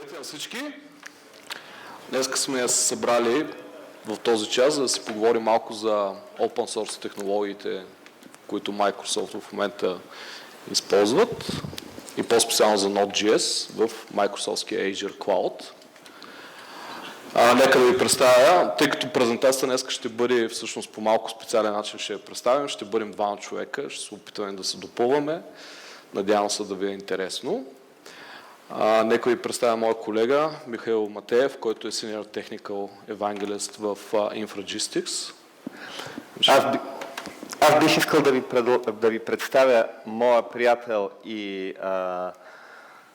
Здравейте на всички! Днес сме я събрали в този час, за да си поговорим малко за open source технологиите, които Microsoft в момента използват и по-специално за Node.js в Microsoftския Azure Cloud. Нека да ви представя, тъй като презентацията днес ще бъде всъщност по малко специален начин ще я представим, ще бъдем двама човека, ще се опитаме да се допълваме. Надявам се да ви е интересно. Нека ви представя моя колега Михаил Матеев, който е Senior Technical Evangelist в Infragistics. Аз бих искал да ви представя моя приятел и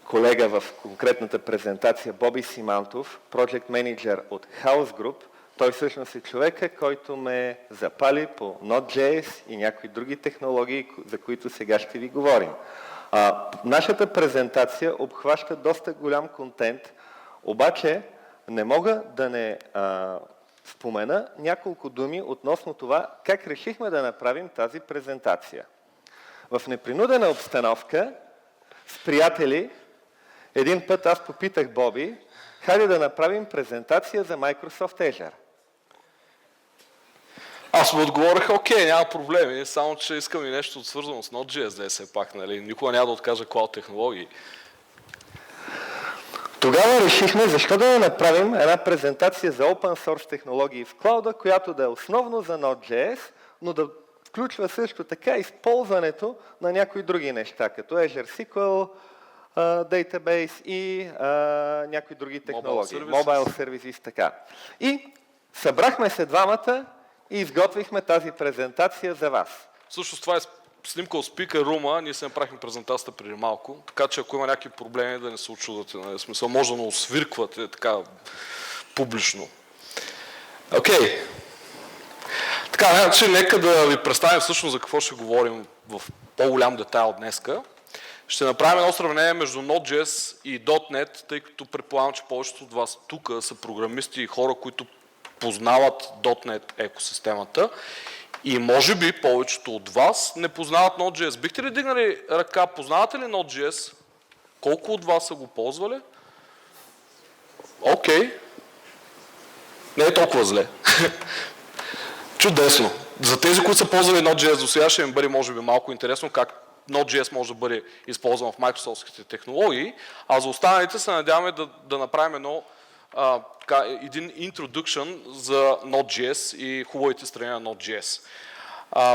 колега в конкретната презентация Боби Симантов, Project Manager от House Group. Той всъщност е човека, който ме запали по Node.js и някои други технологии, за които сега ще ви говорим. Нашата презентация обхваща доста голям контент, обаче не мога да не спомена няколко думи относно това как решихме да направим тази презентация. В непринудена обстановка с приятели един път аз попитах Боби, хайде да направим презентация за Microsoft Azure. Аз му отговорих, окей, няма проблеми, само че искам и нещо свързано с Node.js да е все пак, нали? Никога няма да откажа Cloud технологии. Тогава решихме защо да не направим една презентация за Open Source технологии в клауда, която да е основно за Node.js, но да включва също така използването на някои други неща, като Azure SQL Database и някои други технологии. Mobile Services, така. И събрахме се двамата и изготвихме тази презентация за вас. Всъщност това е снимка от Speaker Room-а, ние се направихме презентацията преди малко, така че ако има някакви проблеми да не се очудвате, нали? В смисъл може да освирквате така публично. Окей. Така, значи, нека да ви представим всъщност за какво ще говорим в по-голям детайл днеска. Ще направим едно сравнение между Node.js и .NET, тъй като предполагам, че повечето от вас тук са програмисти и хора, които познават .NET екосистемата и може би повечето от вас не познават Node.js. Бихте ли дигнали ръка? Познавате ли Node.js? Колко от вас са го ползвали? Окей. Не е толкова зле. Чудесно. За тези, които са ползвали Node.js до сега, ще им бъде може би малко интересно как Node.js може да бъде използван в Microsoftските технологии, а за останалите се надяваме да направим един introduction за Node.js и хубавите страни на Node.js.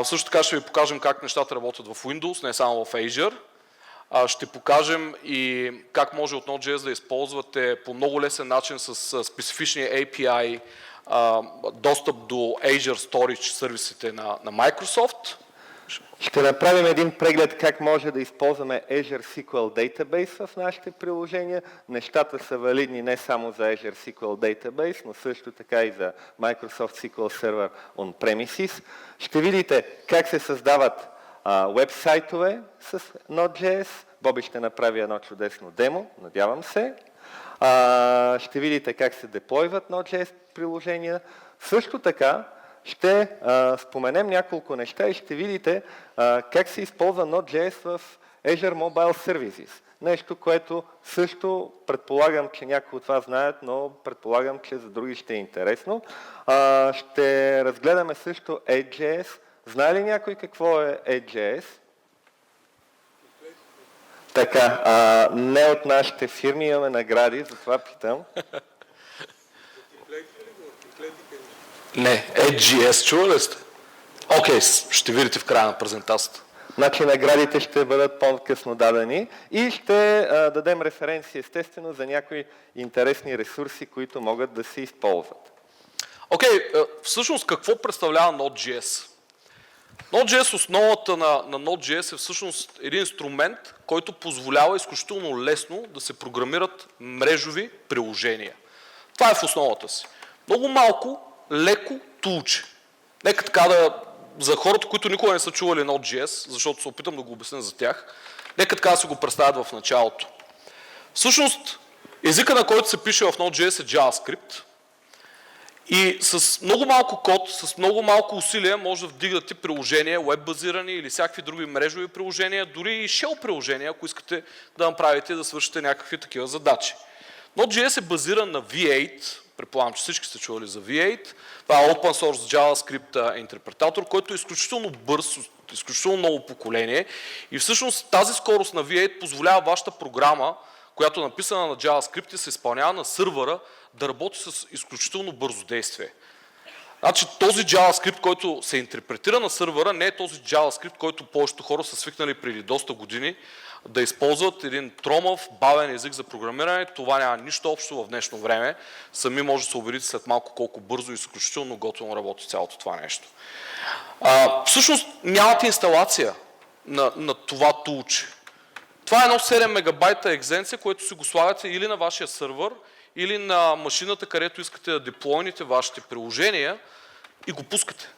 Също така ще ви покажем как нещата работят в Windows, не само в Azure. Ще покажем и как може от Node.js да използвате по много лесен начин с специфични API достъп до Azure Storage сервисите на Microsoft. Ще направим един преглед как може да използваме Azure SQL Database в нашите приложения. Нещата са валидни не само за Azure SQL Database, но също така и за Microsoft SQL Server On-Premises. Ще видите как се създават веб-сайтове с Node.js. Боби ще направи едно чудесно демо, надявам се. Ще видите как се деплойват Node.js приложения. Също така ще споменем няколко неща и ще видите как се използва Node.js в Azure Mobile Services. Нещо, което също предполагам, че някои от вас знаят, но предполагам, че за други ще е интересно. Ще разгледаме също Edge.js. Знае ли някой какво е Edge.js? Така, не от нашите фирми имаме награди, затова питам. Не, Edge.js, чува ли сте? Окей, ще видите в края на презентацията. Значи наградите ще бъдат по-късно дадени и ще дадем референции естествено за някои интересни ресурси, които могат да се използват. Окей, всъщност какво представлява Node.js? Node.js, основата на Node.js е всъщност един инструмент, който позволява изключително лесно да се програмират мрежови приложения. Това е в основата си. Много малко, леко тулче. Нека така за хората, които никога не са чували Node.js, защото се опитам да го обясня за тях, нека така да се го представят в началото. Всъщност, езика, на който се пише в Node.js е JavaScript и с много малко код, с много малко усилия може да вдигнете приложения, веб-базирани или всякакви други мрежови приложения, дори и shell приложения, ако искате да направите да свършите някакви такива задачи. Node.js е базиран на V8, предполагам, че всички сте чували за V8. Това е open source JavaScript интерпретатор, който е изключително бърз, изключително много поколение и всъщност тази скорост на V8 позволява вашата програма, която е написана на JavaScript и се изпълнява на сървъра, да работи с изключително бързо действие. Значи този JavaScript, който се интерпретира на сървъра, не е този JavaScript, който повечето хора са свикнали преди доста години да използват един тромав, бавен език за програмиране. Това няма нищо общо в днешно време. Сами може да се уверите след малко колко бързо и изключително готово работи цялото това нещо. Всъщност нямате инсталация на това тулче. Това е едно 7 мегабайта екзенция, което си го слагате или на вашия сървър, или на машината, където искате да деплойните вашите приложения и го пускате.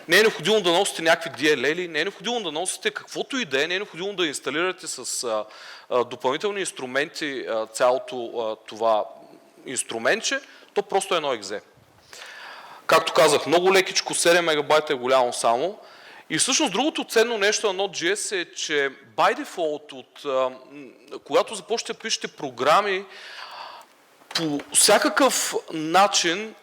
Не е необходимо да носите някакви DLL, не е необходимо да носите каквото и да е, не е необходимо да инсталирате с допълнителни инструменти цялото това инструментче, то просто е едно екзе. Както казах, много лекичко, 7 мегабайта е голямо само. И всъщност другото ценно нещо на Node.js е, че by default, когато започнете да пишете програми, по всякакъв начин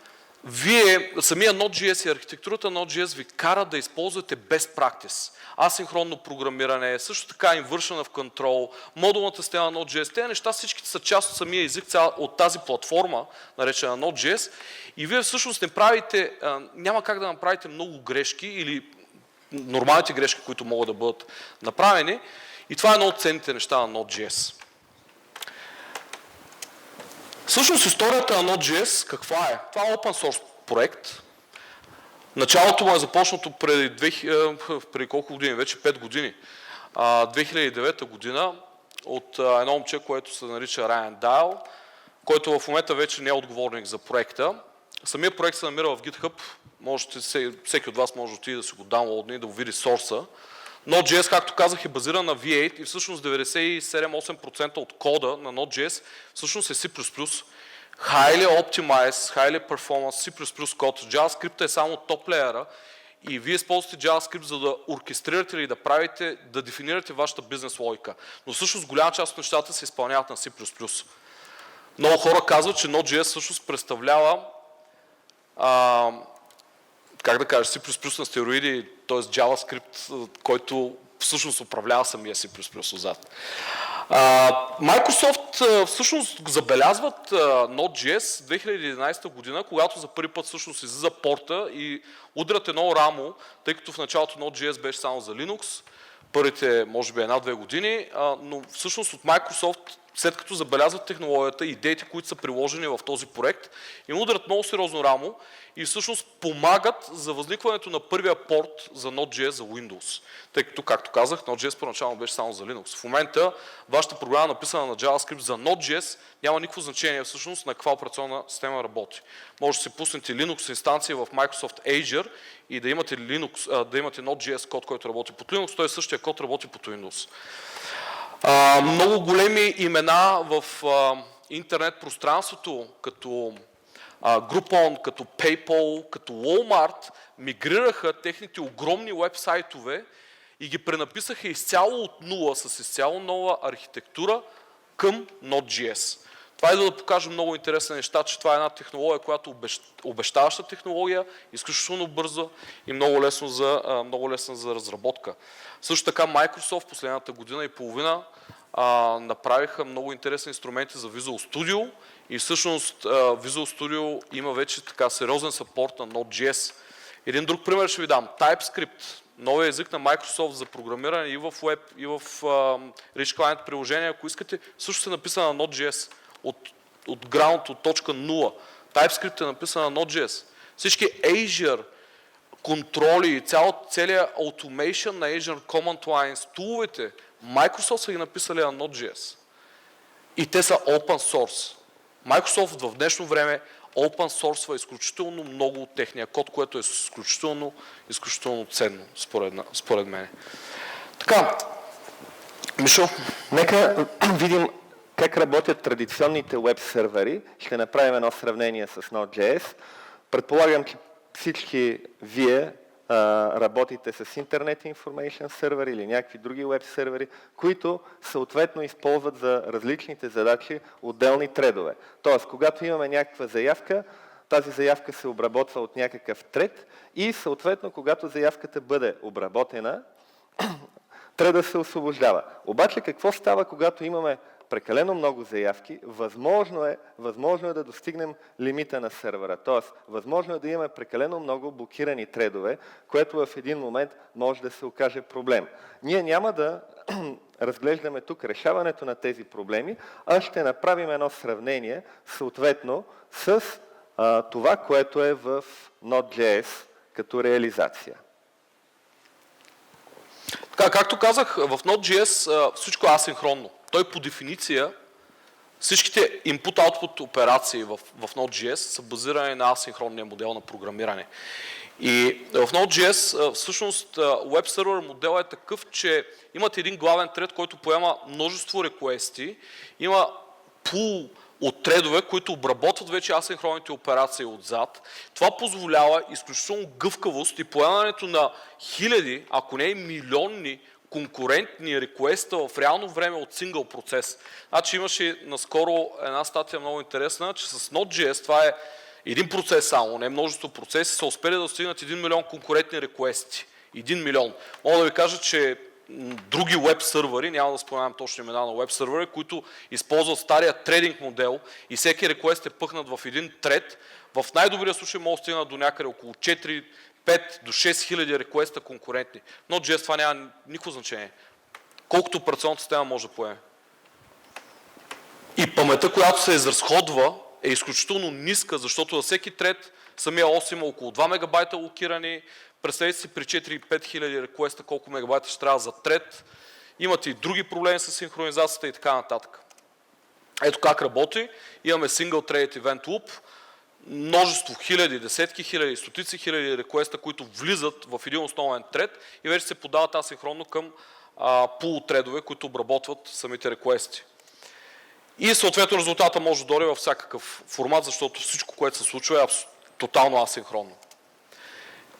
самия Node.js и архитектурата на Node.js ви кара да използвате best practice. Асинхронно програмиране, също така inversion of control, модулната система на Node.js. Тези неща всичките са част от самия език, от тази платформа, наречена Node.js. И вие всъщност няма как да направите много грешки или нормалните грешки, които могат да бъдат направени. И това е едно от ценните неща на Node.js. Всъщност историята на Node.js каква е? Това е open source проект. Началото му е започнато преди колко години? Вече 5 години. 2009 година от едно момче, което се нарича Райан Дайл, който в момента вече не е отговорник за проекта. Самият проект се намира в GitHub. Всеки от вас може да отиде да си го даунлоудне и да види сорса. Node.js, както казах, е базиран на V8 и всъщност 97-8% от кода на Node.js всъщност е C++. Highly optimized, highly performance C++ код. JavaScript е само топ леера и вие използвате JavaScript, за да оркестрирате или да дефинирате вашата бизнес логика. Но всъщност голяма част от нещата се изпълняват на C++. Много хора казват, че Node.js всъщност представлява C++ на стероиди, т.е. JavaScript, който всъщност управлява самия C++ отзад. Microsoft всъщност забелязват Node.js 2011 година, когато за първи път всъщност излиза порта и удрят едно рамо, тъй като в началото Node.js беше само за Linux, първите може би 1-2 години, но всъщност от Microsoft, след като забелязват технологията и идеите, които са приложени в този проект, им удрят много сериозно рамо и всъщност помагат за възникването на първия порт за Node.js за Windows. Тъй като, както казах, Node.js поначално беше само за Linux. В момента вашата програма, написана на JavaScript за Node.js, няма никакво значение всъщност на каква операционна система работи. Може да си пуснете Linux инстанция в Microsoft Azure и да имате Node.js код, който работи под Linux, той същия код работи под Windows. Много големи имена в интернет пространството, като Groupon, като PayPal, като Walmart, мигрираха техните огромни уебсайтове и ги пренаписаха изцяло от нула, с изцяло нова архитектура към Node.js. Това е да покажа много интересни неща, че това е една технология, която обещаваща технология, изключително бърза и много лесна за разработка. Също така Microsoft последната година и половина направиха много интересни инструменти за Visual Studio и всъщност Visual Studio има вече така сериозен съпорт на Node.js. Един друг пример ще ви дам. TypeScript, новия език на Microsoft за програмиране и в Web, и в Rich Client приложения, ако искате, също се написана на Node.js. От ground, от точка 0. TypeScript е написана на Node.js. Всички Azure контроли, целият automation на Azure Command Lines, туловете, Microsoft са ги написали на Node.js. И те са open source. Microsoft в днешно време open source изключително много от техния код, което е изключително ценно, според мен. Така, Мишо. Нека видим как работят традиционните веб сервери. Ще направим едно сравнение с Node.js. Предполагам, че всички вие работите с Internet Information Server или някакви други веб сервери, които съответно използват за различните задачи отделни тредове. Тоест, когато имаме някаква заявка, тази заявка се обработва от някакъв тред и съответно, когато заявката бъде обработена, треда се освобождава. Обаче какво става, когато имаме прекалено много заявки? Възможно е да достигнем лимита на сервера. Тоест, възможно е да имаме прекалено много блокирани тредове, което в един момент може да се окаже проблем. Ние няма да разглеждаме тук решаването на тези проблеми, а ще направим едно сравнение съответно с това, което е в Node.js като реализация. Така, както казах, в Node.js всичко е асинхронно. Той по дефиниция, всичките input-output операции в Node.js са базирани на асинхронния модел на програмиране. И в Node.js всъщност Web Server модел е такъв, че имате един главен тред, който поема множество реквести, има пул от тредове, които обработват вече асинхронните операции отзад. Това позволява изключително гъвкавост и поемането на хиляди, ако не и милионни конкурентни реквеста в реално време от сингъл процес. Значи имаше наскоро една статия много интересна, че с Node.js, това е един процес само, не множество процеси, са успели да достигнат 1 милион конкурентни реквести. 1 милион. Мога да ви кажа, че други веб сървъри, няма да споменам точно имена на веб сървъри, които използват стария трейдинг модел и всеки реквест е пъхнат в един тред, в най-добрия случай може да стигнат до някъде около 4, 5 до 6 хиляди реквеста конкурентни. Но Node.js това няма никакво значение. Колкото операционната система може да поеме. И паметта, която се изразходва, е изключително ниска, защото за всеки тред самия ос има около 2 мегабайта локирани. Представете си при 4-5 хиляди реквеста колко мегабайта ще трябва за тред. Имате и други проблеми с синхронизацията и така нататък. Ето как работи. Имаме Single Threaded Event Loop, множество хиляди, десетки хиляди, стотици хиляди реквеста, които влизат в един основен тред и вече се подават асинхронно към пул тредове, които обработват самите реквести. И съответно резултата може да дойде във всякакъв формат, защото всичко, което се случва е тотално асинхронно.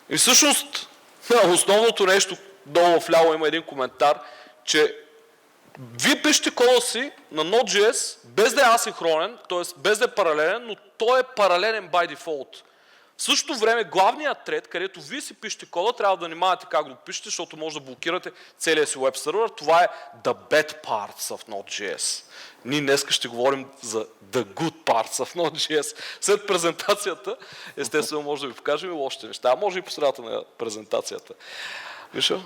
И всъщност основното нещо, долу вляво има един коментар, че вие пишете кода си на Node.js без да е асинхронен, т.е. без да е паралелен, но той е паралелен by default. В същото време главният тред, където вие си пишете кода, трябва да внимавате как го пишете, защото може да блокирате целия си веб сервер. Това е the bad parts of Node.js. Ние днес ще говорим за the good parts of Node.js. След презентацията, естествено, може да ви покажем и лошите неща. Може и по средата на презентацията. Виша?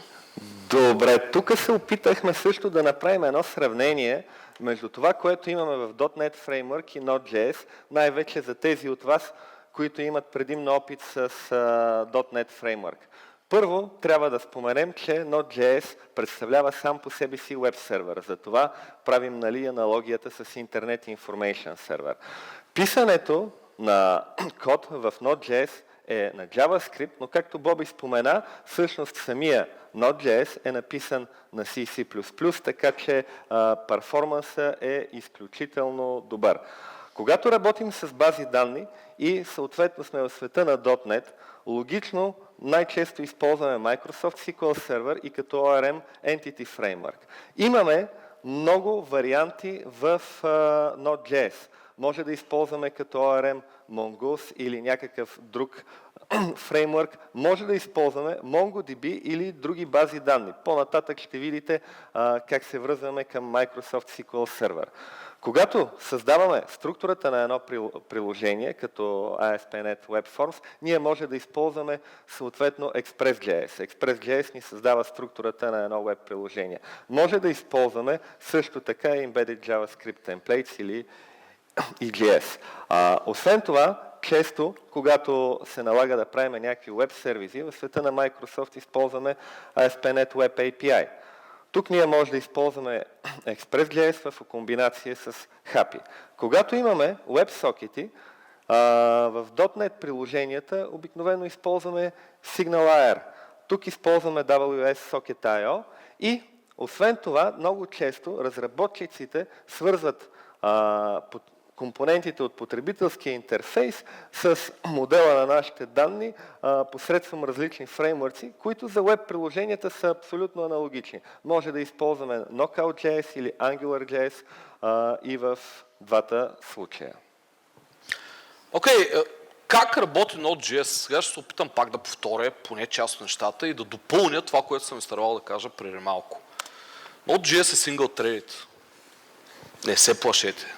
Добре, тук се опитахме също да направим едно сравнение между това, което имаме в .NET Framework и Node.js, най-вече за тези от вас, които имат предимно опит с .NET Framework. Първо, трябва да споменем, че Node.js представлява сам по себе си веб сервер. Затова правим аналогията с Internet Information Server. Писането на код в Node.js е на JavaScript, но както Боби спомена, всъщност самия Node.js е написан на C++, така че перформансът е изключително добър. Когато работим с бази данни и съответно сме в света на .NET, логично най-често използваме Microsoft SQL Server и като ORM Entity Framework. Имаме много варианти в Node.js. Може да използваме като ORM Mongoose или някакъв друг фреймворк. Може да използваме MongoDB или други бази данни. По-нататък ще видите как се връзваме към Microsoft SQL Server. Когато създаваме структурата на едно приложение, като ASP.NET Web Forms, ние може да използваме съответно Express.js. Express.js ни създава структурата на едно веб приложение. Може да използваме също така Embedded JavaScript Templates или EJS. Освен това, често, когато се налага да правим някакви веб сервизи, в света на Microsoft използваме ASP.NET Web API. Тук ние може да използваме Express.js в комбинация с Happy. Когато имаме WebSocket, в .NET приложенията обикновено използваме SignalR. Тук използваме WSSocket.io и освен това, много често разработчиците свързват компонентите от потребителския интерфейс с модела на нашите данни посредством различни фреймворци, които за веб приложенията са абсолютно аналогични. Може да използваме Knockout.js или AngularJS и в двата случая. Окей, как работи Node.js? Сега ще се опитам пак да повторя поне част от нещата и да допълня това, което съм изтървал да кажа преди малко. Node.js е single-threaded. Не се плашете.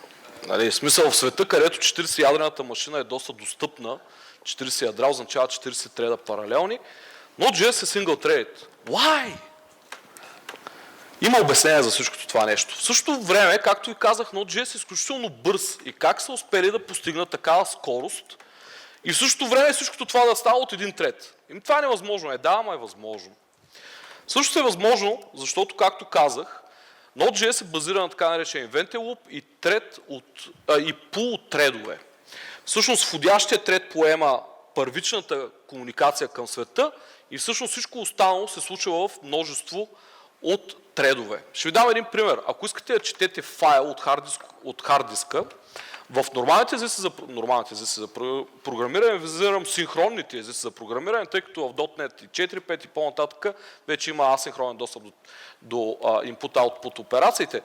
Нали, в смисъл в света, където 40 ядрената машина е доста достъпна, 40 ядра означава 40 треда паралелни, Node.js е single-threaded. Why? Има обяснение за всичкото това нещо. В същото време, както и казах, Node.js е изключително бърз и как са успели да постигнат такава скорост и в същото време всичкото това да става от един тред. Това е невъзможно. Да, ама е възможно. Същото е възможно, защото, както казах, Node.js е базиран на така наречен event loop и пул от тредове. Всъщност входящия тред поема първичната комуникация към света и всъщност всичко останало се случва в множество от тредове. Ще ви дам един пример. Ако искате да четете файл от хард диска, в нормалните езици за програмиране визирам синхронните езици за програмиране, тъй като в .NET 4.5 и по-нататък вече има асинхронен достъп до input-output операциите.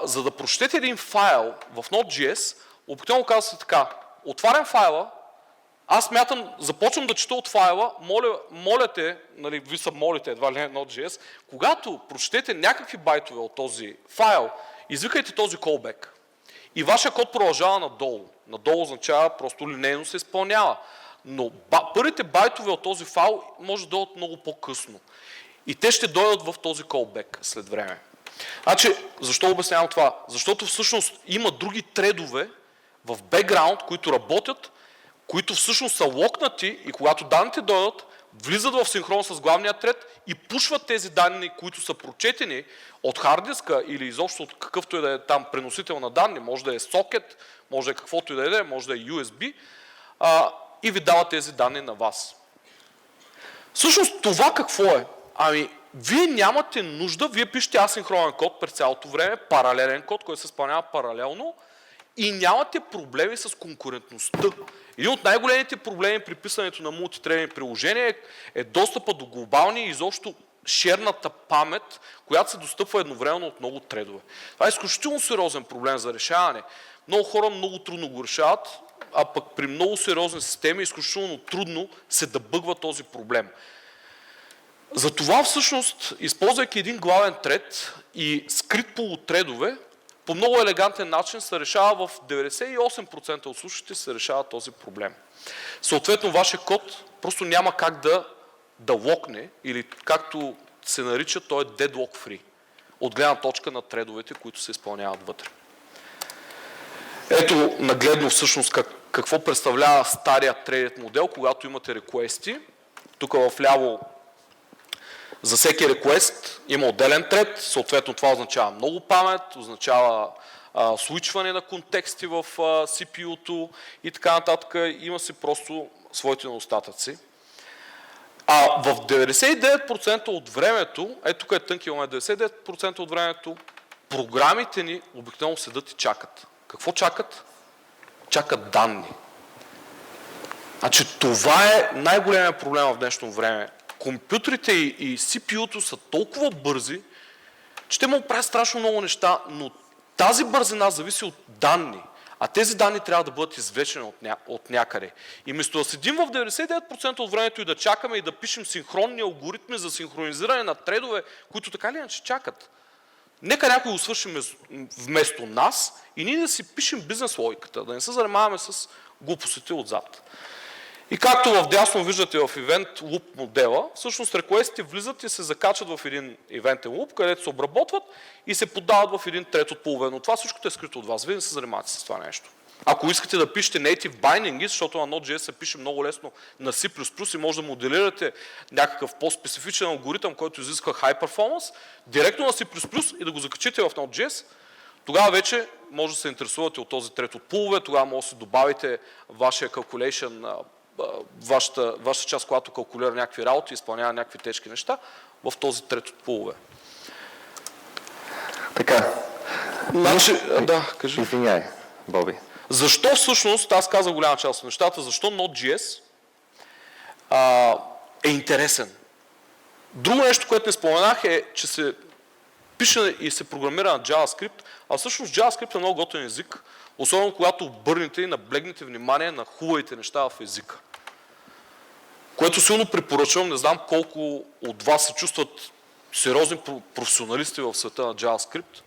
За да прочетете един файл в Node.js, обикновено казва се така: отварям файла, аз започвам да чета от файла, моля те, нали, ви са молите едва ли не Node.js, когато прочетете някакви байтове от този файл, извикайте този callback. И вашия код продължава надолу. Надолу означава просто линейно се изпълнява. Но първите байтове от този файл може да дойдат много по-късно. И те ще дойдат в този callback след време. Значи, защо обяснявам това? Защото всъщност има други тредове в бекграунд, които работят, които всъщност са локнати и когато данните дойдат, влизат в синхрон с главния тред и пушват тези данни, които са прочетени от хард диска или изобщо от какъвто и да е там преносител на данни, може да е сокет, може да е каквото и да е, може да е USB, и ви дават тези данни на вас. Всъщност това какво е? Ами, вие нямате нужда, вие пишете асинхронен код през цялото време, паралелен код, който се изпълнява паралелно и нямате проблеми с конкурентността. Един от най-големите проблеми при писането на мултитрейдинг приложения е достъпа до глобални и изобщо шерната памет, която се достъпва едновременно от много тредове. Това е изключително сериозен проблем за решаване. Много хора много трудно го решават, а пък при много сериозни системи изключително трудно се дебъгва този проблем. Затова всъщност, използвайки един главен тред и скрит полутредове, по много елегантен начин се решава в 98% от случаите се решава този проблем. Съответно, вашия код просто няма как да локне, или както се нарича, той е deadlock free, от гледна точка на тредовете, които се изпълняват вътре. Ето нагледно всъщност какво представлява стария threaded модел, когато имате реквести. Тук вляво за всеки request има отделен тред, съответно това означава много памет, означава свичване на контексти в CPU-то и така нататък. Има си просто своите недостатъци. А в 99% от времето, тук е тънкия момент, 99% от времето програмите ни обикновено седат и чакат. Какво чакат? Чакат данни. Значи това е най-големият проблем в днешно време. Компютрите и CPU-то са толкова бързи, че те могат да правят страшно много неща, но тази бързина зависи от данни, а тези данни трябва да бъдат извлечени от някъде. И вместо да седим в 99% от времето и да чакаме и да пишем синхронни алгоритми за синхронизиране на тредове, които така или иначе чакат, нека някой го свърши вместо нас и ние да си пишем бизнес логиката, да не се занимаваме с глупостите отзад. И както в дясно виждате в Event Loop модела, всъщност реквестите влизат и се закачат в един Event Loop, където се обработват и се подават в един трет от половина. Това всичко е скрито от вас. Вие не се занимавате с това нещо. Ако искате да пишете native binding, защото на Node.js се пише много лесно на C++ и може да моделирате някакъв по-специфичен алгоритъм, който изисква high performance, директно на C++ и да го закачите в Node.js, тогава вече може да се интересувате от този трет от пулове, тогава може да си добавите вашия calculation, вашата част, която калкулира някакви работи, изпълнява някакви тежки неща, в този трет от пулове. Така. Значи, да, кажи. Извиняй, Боби. Защо всъщност, аз казах голяма част от нещата, защо Node.js е интересен? Друго нещо, което не споменах е, че се пише и се програмира на JavaScript, а всъщност JavaScript е много готин език, особено когато обърнете и наблегнете внимание на хубавите неща в езика. Което силно препоръчвам, не знам колко от вас се чувстват сериозни професионалисти в света на JavaScript,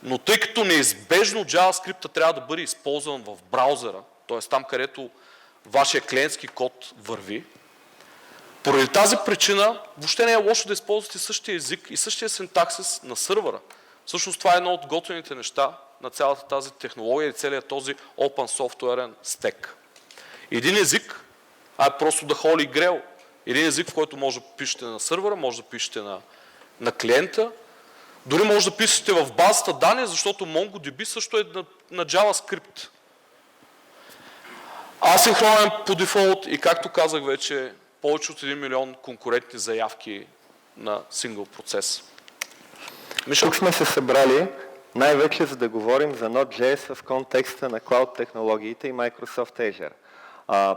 но тъй като неизбежно JavaScript трябва да бъде използван в браузъра, т.е. там, където вашия клиентски код върви, поради тази причина въобще не е лошо да използвате същия език и същия синтаксис на сървъра. Всъщност това е едно от готвените неща на цялата тази технология и целият този open софтуерен стек. Един език е просто да Holy Grail. Един език, в който може да пишете на сървъра, може да пишете на клиента, дори може да пишете в базата данни, защото MongoDB също е на JavaScript. Асинхронен по дефолт и както казах вече, повече от 1 милион конкурентни заявки на сингъл процес. Миша? Тук сме се събрали най-вече за да говорим за Node.js в контекста на Cloud технологиите и Microsoft Azure.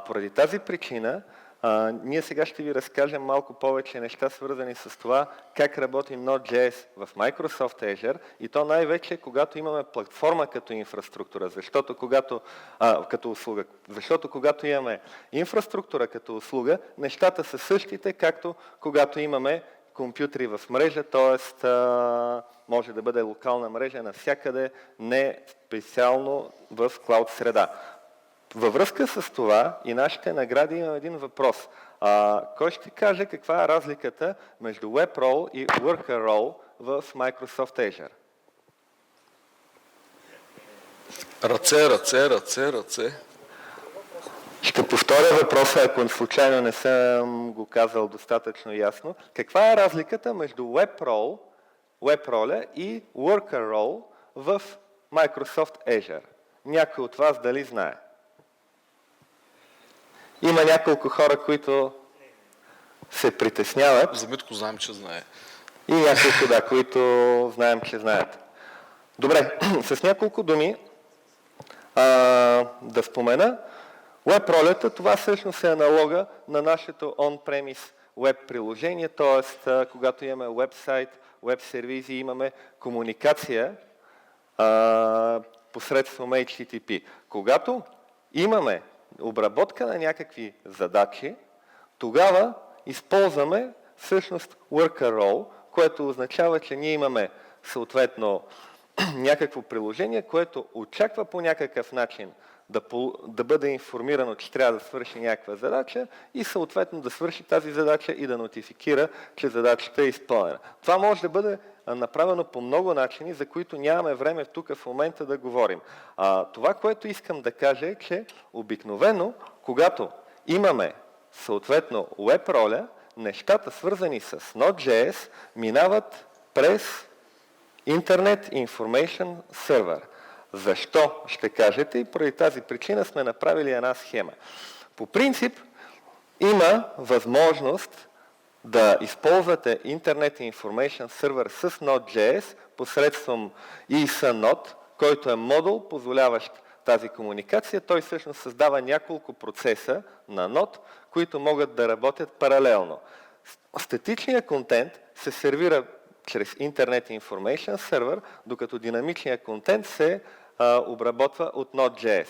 Поради тази причина, ние сега ще ви разкажем малко повече неща, свързани с това как работи Node.js в Microsoft Azure и то най-вече когато имаме платформа като инфраструктура, като услуга. Защото когато имаме инфраструктура като услуга, нещата са същите, както когато имаме компютри в мрежа, т.е. може да бъде локална мрежа навсякъде, не специално в клауд среда. Във връзка с това и нашите награди имам един въпрос. Кой ще каже каква е разликата между Web Role и Worker Role в Microsoft Azure? Ръце. Ще повторя въпроса, ако случайно не съм го казал достатъчно ясно. Каква е разликата между Web Role и Worker Role в Microsoft Azure? Някой от вас дали знае? Има няколко хора, които се притесняват. За Митко знаем, че знае. И няколко, които знаем, че знаят. Добре, с няколко думи да спомена. Web ролята, това всъщност е аналога на нашето on-premise web приложение, т.е. когато имаме веб-сайт, веб-сервизи, имаме комуникация посредством HTTP. Когато имаме обработка на някакви задачи, тогава използваме всъщност worker role, което означава, че ние имаме съответно някакво приложение, което очаква по някакъв начин да бъде информирано, че трябва да свърши някаква задача и съответно да свърши тази задача и да нотификира, че задачата е изпълнена. Това може да бъде направено по много начини, за които нямаме време тук в момента да говорим. Това, което искам да кажа е, че обикновено, когато имаме съответно web роля, нещата свързани с Node.js минават през Internet Information Server. Защо, ще кажете, и поради тази причина сме направили една схема. По принцип, има възможност да използвате Internet Information Server с Node.js посредством ESA-Node, който е модул, позволяващ тази комуникация. Той всъщност създава няколко процеса на Node, които могат да работят паралелно. Статичният контент се сервира чрез Internet Information Server, докато динамичният контент се обработва от Node.js.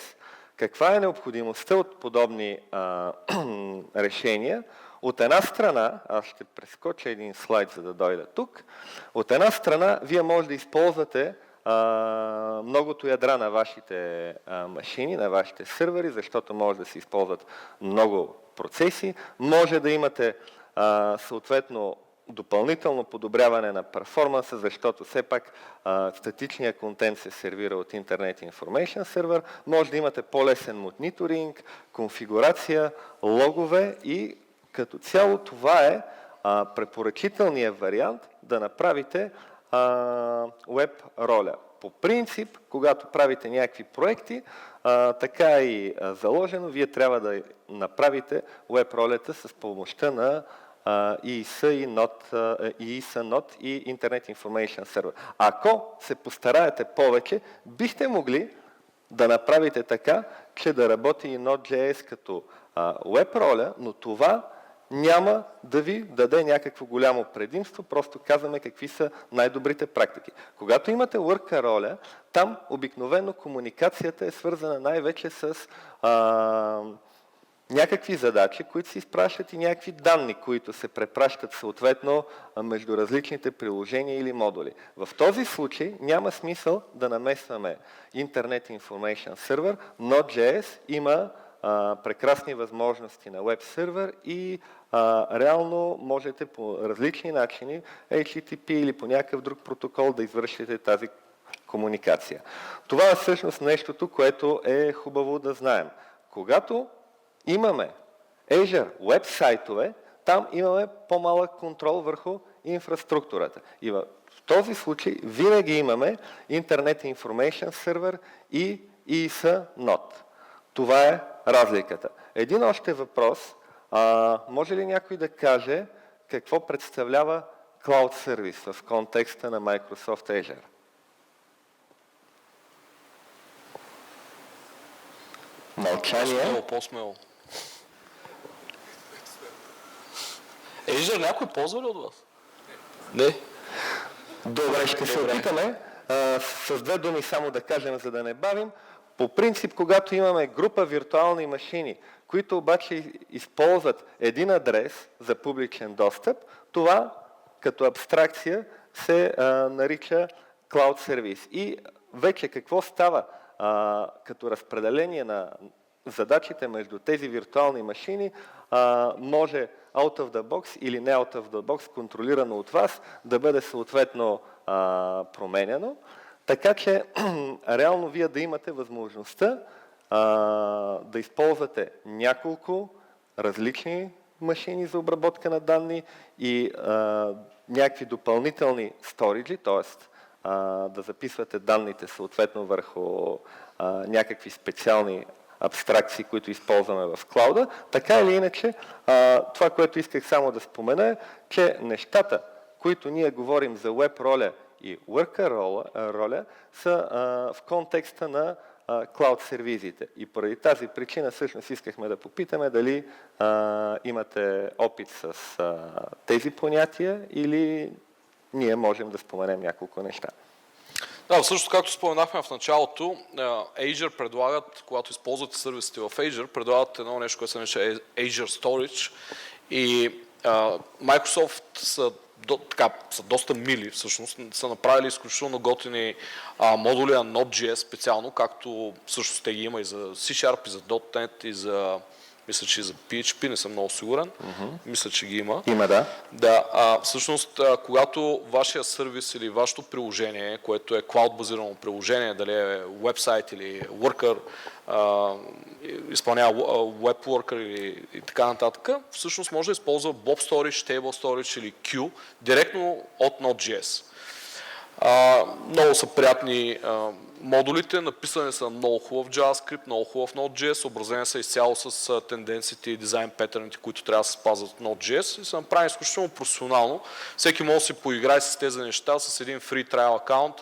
Каква е необходимостта от подобни решения? От една страна, аз ще прескоча един слайд, за да дойда тук, от една страна вие може да използвате многото ядра на вашите машини, на вашите сървъри, защото може да се използват много процеси, може да имате съответно допълнително подобряване на перформанса, защото все пак статичният контент се сервира от Internet Information Server, може да имате по-лесен мониторинг, конфигурация, логове и като цяло това е препоръчителният вариант да направите веб роля. По принцип, когато правите някакви проекти, така и заложено, вие трябва да направите веб ролята с помощта на ESA-Node и Internet Information Server. Ако се постараете повече, бихте могли да направите така, че да работи и Node.js като web роля, но това няма да ви даде някакво голямо предимство, просто казваме какви са най-добрите практики. Когато имате worker роля, там обикновено комуникацията е свързана най-вече с някакви задачи, които се изпращат и някакви данни, които се препращат съответно между различните приложения или модули. В този случай няма смисъл да намесваме Internet Information Server. Node.js има прекрасни възможности на веб сервер и реално можете по различни начини, HTTP или по някакъв друг протокол да извършите тази комуникация. Това е всъщност нещото, което е хубаво да знаем. Когато имаме Azure веб сайтове, там имаме по-малък контрол върху инфраструктурата. И в този случай винаги имаме Internet Information Server и ES Node. Това е разликата. Един още въпрос. Може ли някой да каже какво представлява Cloud Service в контекста на Microsoft Azure? Мълчание. По-смело. Azure някой ползва ли от вас? Не. Добре, ще се опитаме. С две думи само да кажем, за да не бавим. По принцип, когато имаме група виртуални машини, които обаче използват един адрес за публичен достъп, това като абстракция се нарича Cloud Service. И вече какво става като разпределение на задачите между тези виртуални машини, може out of the box или не out of the box, контролирано от вас, да бъде съответно променяно. Така че реално вие да имате възможността да използвате няколко различни машини за обработка на данни и някакви допълнителни сториджи, т.е. да записвате данните съответно върху някакви специални абстракции, които използваме в клауда. Така или иначе, това, което исках само да спомена е, че нещата, които ние говорим за веб роля и worker роля, са в контекста на клауд сервизите. И поради тази причина всъщност искахме да попитаме дали имате опит с тези понятия или ние можем да споменем няколко неща. Да, също както споменахме в началото, Azure предлагат, когато използвате сервисите в Azure, предлагат едно нещо, което се нарича Azure Storage и Microsoft са доста мили, всъщност, са направили изключително готини модули на Node.js специално, както всъщност те ги има и за C-Sharp, и за .NET, и за, мисля, че и за PHP, не съм много сигурен. Мисля, че ги има. Има, да. Да, всъщност, когато вашия сервис или вашето приложение, което е клауд-базирано приложение, дали е вебсайт или worker, изпълнява web worker и така нататък, всъщност може да използва Blob Storage, Table Storage или Queue директно от Node.js. Много са приятни модулите, написани са много хубав JavaScript, много хубав Node.js, съобразени са изцяло с тенденциите и дизайн петърните, които трябва да се спазват в Node.js и са направени изключително професионално. Всеки може да си поиграе с тези неща с един free trial акаунт.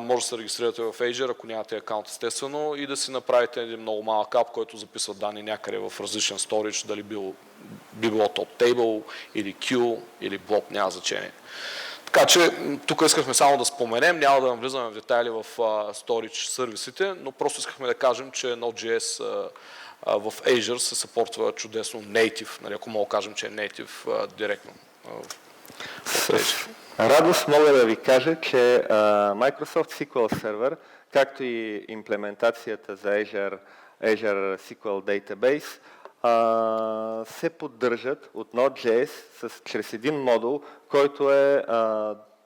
Може да се регистрирате в Azure, ако нямате акаунт естествено, и да си направите един много малък ап, който записва данни някъде в различен storage, дали би било то Table или Queue или Blob, няма значение. Така че тук искахме само да споменем, няма да навлизаме в детайли в storage сервисите, но просто искахме да кажем, че Node.js в Azure се съпортва чудесно native, нали, ако мога да кажем, че е native директно в Azure. Радост мога да ви кажа, че Microsoft SQL Server, както и имплементацията за Azure SQL Database, се поддържат от Node.js чрез един модул, който е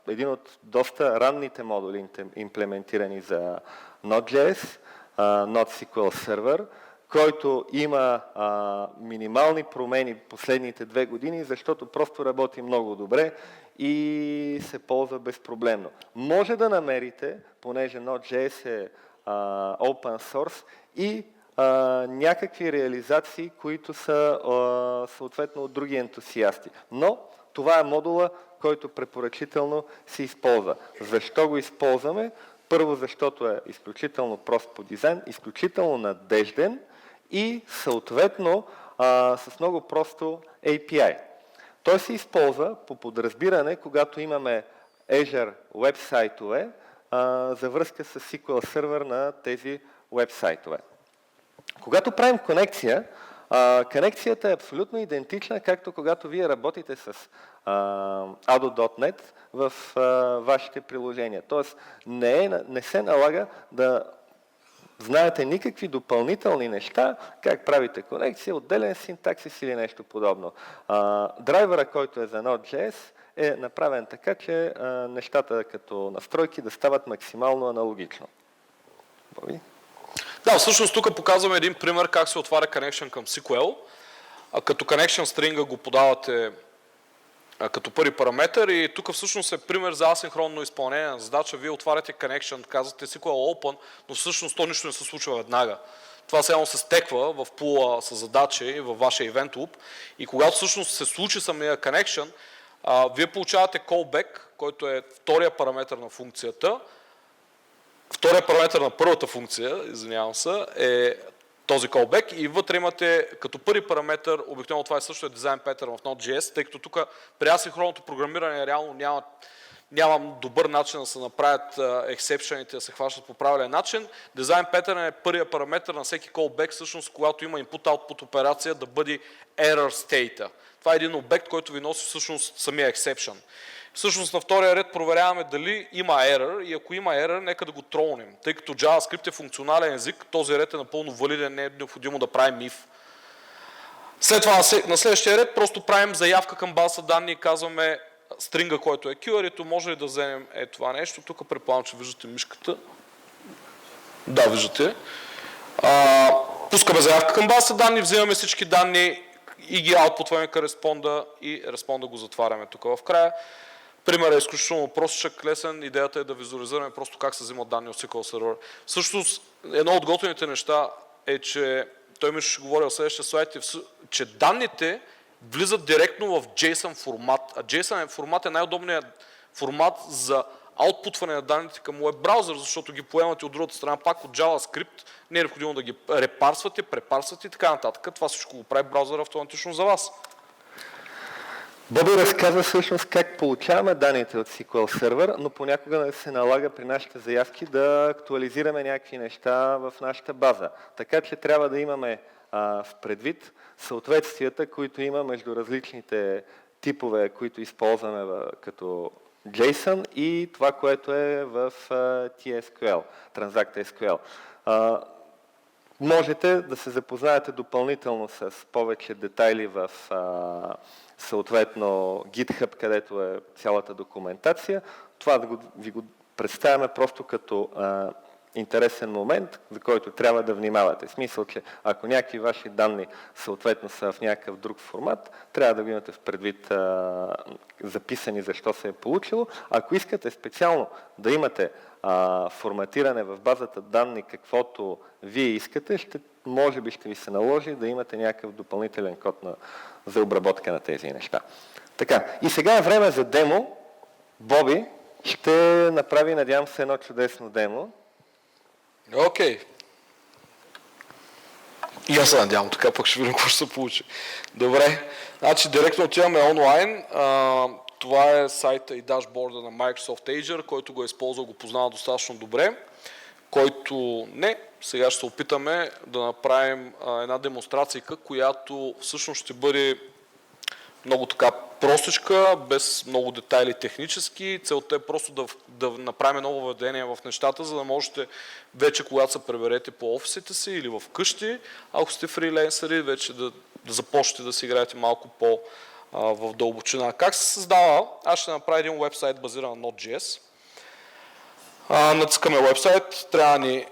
един от доста ранните модули, имплементирани за Node.js, NodeSQL Server, който има минимални промени последните 2 години, защото просто работи много добре и се ползва безпроблемно. Може да намерите, понеже Node.js е open source, и някакви реализации, които са съответно от други ентусиасти. Но това е модула, който препоръчително се използва. Защо го използваме? Първо, защото е изключително прост по дизайн, изключително надежден и съответно с много просто API. Той се използва по подразбиране, когато имаме Azure веб-сайтове за връзка с SQL сервер на тези веб-сайтове. Когато правим конекция, конекцията е абсолютно идентична, както когато вие работите с Ado.NET в вашите приложения. Тоест не се налага да знаете никакви допълнителни неща, как правите конекция, отделен синтаксис или нещо подобно. Драйвера, който е за Node.js, е направен така, че нещата като настройки да стават максимално аналогично. Боби? Да, всъщност тук показваме един пример как се отваря connection към SQL. Като connection string го подавате като първи параметър и тук всъщност е пример за асинхронно изпълнение на задача. Вие отваряте connection, казвате SQL open, но всъщност то нищо не се случва веднага. Това само се стеква в пула с задачи във вашия event loop и когато всъщност се случи самия connection, вие получавате callback, който е втория параметър на функцията. Втория параметър на първата функция, извинявам се, е този callback и вътре имате като първи параметър, обикновено това е също дизайн петърн в Node.js, тъй като тук при асинхронното програмиране реално няма добър начин да се направят ексепшените да се хващат по правилен начин. Дизайн петърн е първия параметър на всеки callback, всъщност когато има input-output операция да бъде error state. Това е един обект, който ви носи всъщност самия exception. Всъщност на втория ред проверяваме дали има error и ако има error, нека да го тролнем. Тъй като JavaScript е функционален език, този ред е напълно валиден, не е необходимо да правим if. След това на следващия ред просто правим заявка към база данни и казваме стринга, който е query-то, може ли да вземем това нещо. Тук предполагам, че виждате мишката. Да, виждате. Пускаме заявка към база данни, взимаме всички данни и ги аутпутваме към респонда и респонда го затваряме тук в края. Примерът е изключително простичък, лесен. Идеята е да визуализираме просто как се взимат данни от SQL сервер. Всъщност, едно от готвените неща е, че той ми ще говори в следващия слайд, че данните влизат директно в JSON формат. А JSON формат е най-удобният формат за аутпутване на данните към web браузър, защото ги поемате от другата страна пак от JavaScript. Не е необходимо да ги репарсвате, препарсвате и така нататък. Това всичко го прави браузъра автоматично за вас. Боби разказва всъщност как получаваме данните от SQL сервер, но понякога се налага при нашите заявки да актуализираме някакви неща в нашата база. Така че трябва да имаме в предвид съответствията, които има между различните типове, които използваме като JSON и това, което е в TSQL, Transact SQL. Можете да се запознаете допълнително с повече детайли в съответно GitHub, където е цялата документация. Това да ви го представяме просто като интересен момент, за който трябва да внимавате. В смисъл, че ако някакви ваши данни съответно са в някакъв друг формат, трябва да го имате в предвид записани защо се е получило. Ако искате специално да имате форматиране в базата данни, каквото вие искате, може би ще ви се наложи да имате някакъв допълнителен код за обработка на тези неща. Така, и сега е време за демо. Боби ще направи, надявам се, едно чудесно демо. Окей. И аз се надявам, така пък ще видим какво ще се получи. Добре, значи директно отиваме онлайн. Това е сайта и дашборда на Microsoft Azure, който го е използвал, го познава достатъчно добре. Който не, сега ще се опитаме да направим една демонстрация, която всъщност ще бъде много така простичка, без много детайли технически. Целта е просто да направим ново въведение в нещата, за да можете вече, когато се преберете по офисите си или в къщи, ако сте фриленсъри, вече да започнете да си играете малко в дълбочина. Как се създава? Аз ще направя един вебсайт базиран на Node.js. Натискаме вебсайт, трябва ни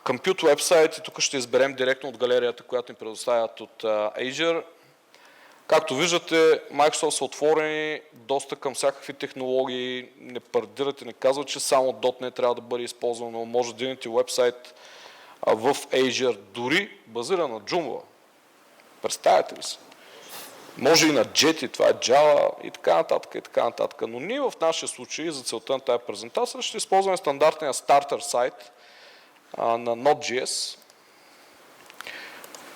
compute вебсайт и тук ще изберем директно от галерията, която ни предоставят от Azure. Както виждате, Microsoft са отворени доста към всякакви технологии, не парадират и не казват, че само .NET трябва да бъде използвано, може да имате вебсайт в Azure, дори базиран на Joomla. Представете ли си? Може и на Jetty, това е Java и така нататък и така нататък. Но ние в нашия случай, за целта на тази презентация, ще използваме стандартния стартер сайт на Node.js.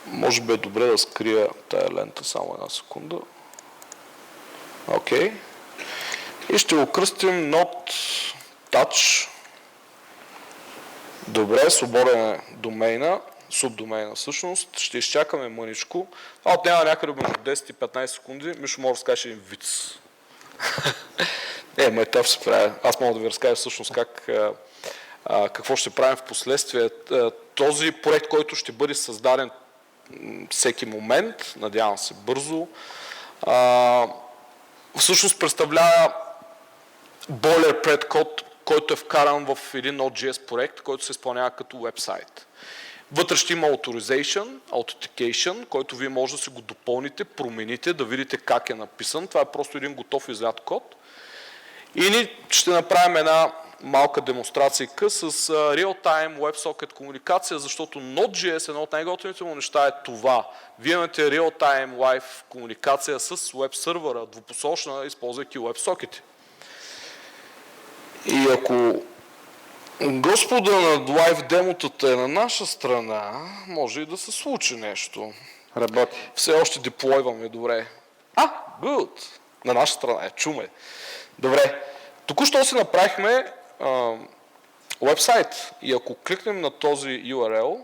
Може би е добре да скрия тая лента само една секунда. Окей. И ще го кръстим Node Touch. Добре, свободен е домейна, субдомейна всъщност. Ще изчакаме мъничко. Това отнема някъде между 10 и 15 секунди. Мишо може да разкаже един виц. Майтап се прави. Аз мога да ви разкажа всъщност какво ще правим в последствие. Този проект, който ще бъде създаден всеки момент, надявам се бързо, всъщност представлява boilerplate код, който е вкаран в един Node.js проект, който се изпълнява като вебсайт. Вътре ще има Authorization, Authentication, който вие може да си го допълните, промените, да видите как е написан. Това е просто един готов излят код. И ние ще направим една малка демонстрация с Real-Time WebSocket комуникация, защото Node.js, едно от най-готовите му неща е това. Вие имате Real-Time Live комуникация с веб сървъра, двупосочна, използвайки WebSocket. И ако Господа над лайв демотата е на наша страна, може и да се случи нещо. Работи. Все още деплойваме, добре. Good! На наша страна чуме. Добре. Току-що си направихме вебсайт. И ако кликнем на този URL,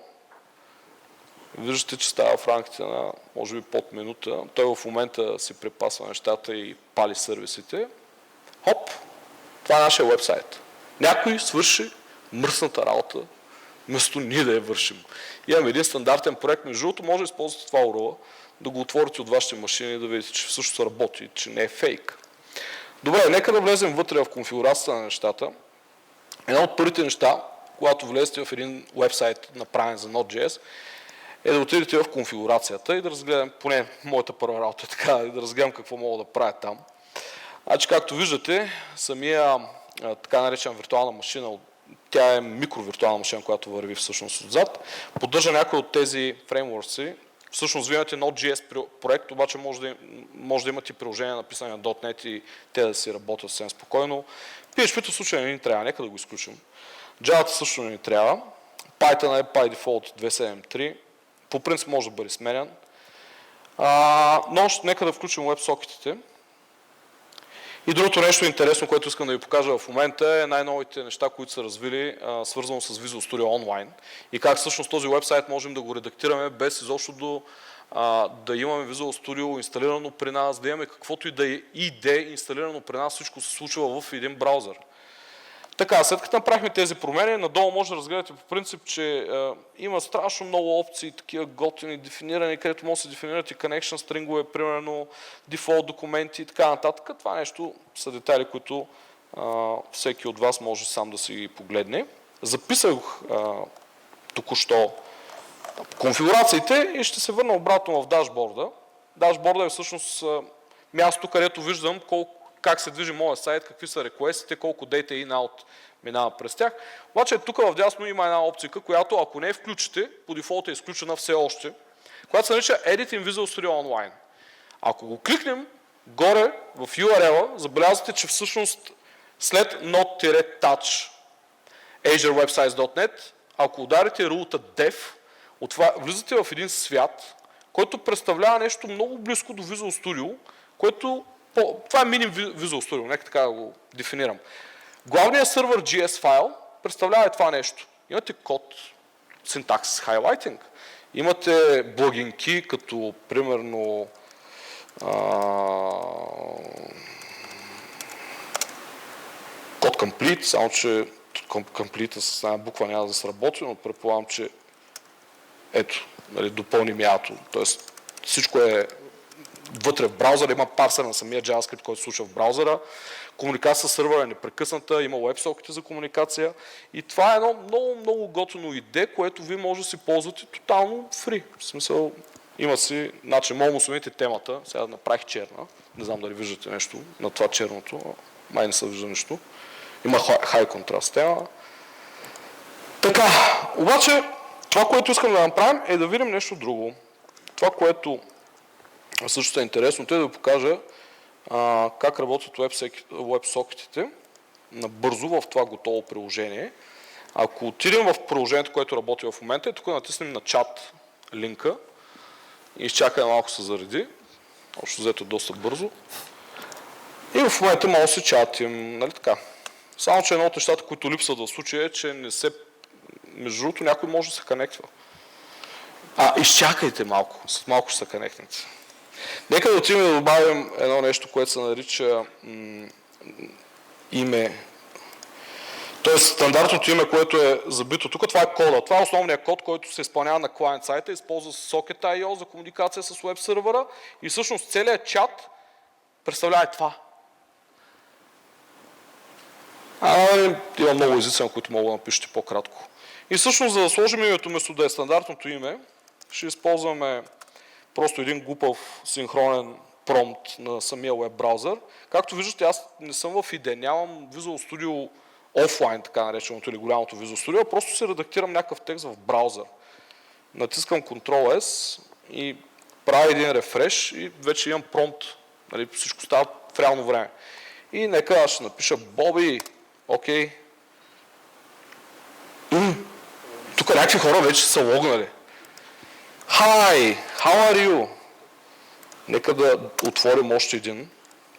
виждате, че става в рамките на, може би, под минута. Той в момента си препасва нещата и пали сервисите. Хоп! Това е нашия вебсайт. Някой свърши мръсната работа, вместо ние да я вършим. Имаме един стандартен проект, между другото, може да използвате това URL, да го отворите от вашите машини и да видите, че всъщност работи, че не е фейк. Добре, нека да влезем вътре в конфигурацията на нещата. Едно от първите неща, когато влезете в един вебсайт, направен за Node.js, е да отидете в конфигурацията и да разгледам, поне моята първа работа е така, да разгледам какво мога да правя там. Значи, както виждате, самия така наречена виртуална машина, тя е микровиртуална машина, която върви всъщност отзад, поддържа някои от тези фреймворци. Всъщност, вие имате Node.js проект, обаче може да имате приложения написани на .NET и те да си работят съвсем спокойно. PHP-то в случая не ни трябва, нека да го изключим. Java-та също не ни трябва. Python е by default 2.7.3. По принцип може да бъде сменен. Но нека да включим WebSocket-ите. И другото нещо интересно, което искам да ви покажа в момента е най-новите неща, които са развили, свързано с Visual Studio Online и как всъщност този вебсайт можем да го редактираме без изобщо да имаме Visual Studio инсталирано при нас, да имаме каквото и да е IDE инсталирано при нас, всичко се случва в един браузър. Така, след като направихме тези промени, надолу може да разгледате по принцип, че има страшно много опции, такива готини, дефинирани, където може да се дефинират и connection стрингове, примерно дефолт документи и така нататък. Това нещо са детайли, които всеки от вас може сам да си ги погледне. Записах току-що конфигурациите и ще се върна обратно в дашборда. Дашборда е всъщност място, където виждам как се движи моят сайт, какви са реквестите, колко data in-out минава през тях. Обаче тук в дясно има една опция, която ако не включите, по дефолт е изключена все още, която се нарича Edit in Visual Studio Online. Ако го кликнем горе в URL-а, забелязвате, че всъщност след node-touch Azure Websites.net, ако ударите рулата dev, влизате в един свят, който представлява нещо много близко до Visual Studio, което това е мини Visual Studio, нека така да го дефинирам. Главният сървър JS файл представлява това нещо. Имате код, syntax highlighting, имате плагинки, като примерно код complete, само че complete с една буква няма да сработи, но предполагам, че ето, допълним ято. Тоест всичко е вътре в браузъра, има парсер на самия JavaScript, който се случва в браузъра. Комуникация с сървъра е непрекъсната, има WebSocket за комуникация. И това е едно много готино идея, което вие може да си ползвате тотално фри. В смисъл, има си начин, мога да смените темата, сега да направих черна, не знам дали виждате нещо на това черното, май не се вижда нищо. Има high contrast тема. Така, обаче, това, което искам да направим е да видим нещо друго. Това, което Също е интересното е да ви покажа как работят WebSocket-ите набързо в това готово приложение. Ако отидем в приложението, което работи в момента, и тук натиснем на чат линка и изчакаме малко се зареди, общо взето доста бързо. И в момента може да се чатим, нали така. Само, че едно от нещата, които липсват в случая е, че не се... Между другото, някой може да се конектва. Изчакайте малко, след малко ще се конектнете. Нека да отидем да добавим едно нещо, което се нарича име. Тоест стандартното име, което е забито тук, това е кода. Това е основният код, който се изпълнява на клиент сайта, използва Socket.io за комуникация с веб сървъра и всъщност целият чат представлява това. Има много езици, на които мога да напишете по-кратко. И всъщност, за да сложим името вместо да е стандартното име, ще използваме просто един глупав синхронен промпт на самия веб браузър. Както виждате, аз не съм в IDE, нямам Visual Studio офлайн, така нареченото, или голямото Visual Studio, просто се редактирам някакъв текст в браузър. Натискам Ctrl-S и правя един рефреш и вече имам промпт. Нали, всичко става в реално време. И нека аз ще напиша Боби. Окей. Тук някакви хора вече са логнали. Hi, how are you? Нека да отворим още един.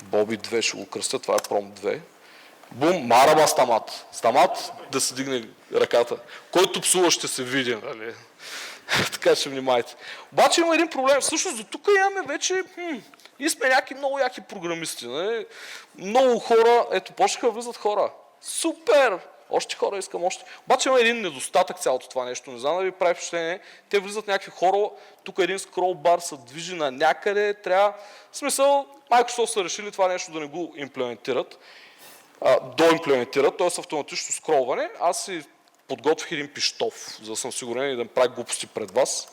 Боби 2 ще го кръстя, това е промпт 2. Бум, мараба стамат. Стамат да се дигне ръката. Който псува ще се види, нали? Така че внимайте. Обаче има един проблем. Всъщност до тук имаме вече и сме някакви много яки програмисти. Нали? Много хора, ето почнаха да влизат хора. Супер! Още хора искам, още. Обаче има един недостатък цялото това нещо. Не знам да ви прави впечатление. Те влизат някакви хора, тук един скрол бар се движи на някъде. Трябва... В смисъл, Microsoft са решили това нещо да не го имплементират. Доимплементират, т.е. автоматично скролване. Аз си подготвих един пищов, за да съм сигурен и да не правя глупости пред вас.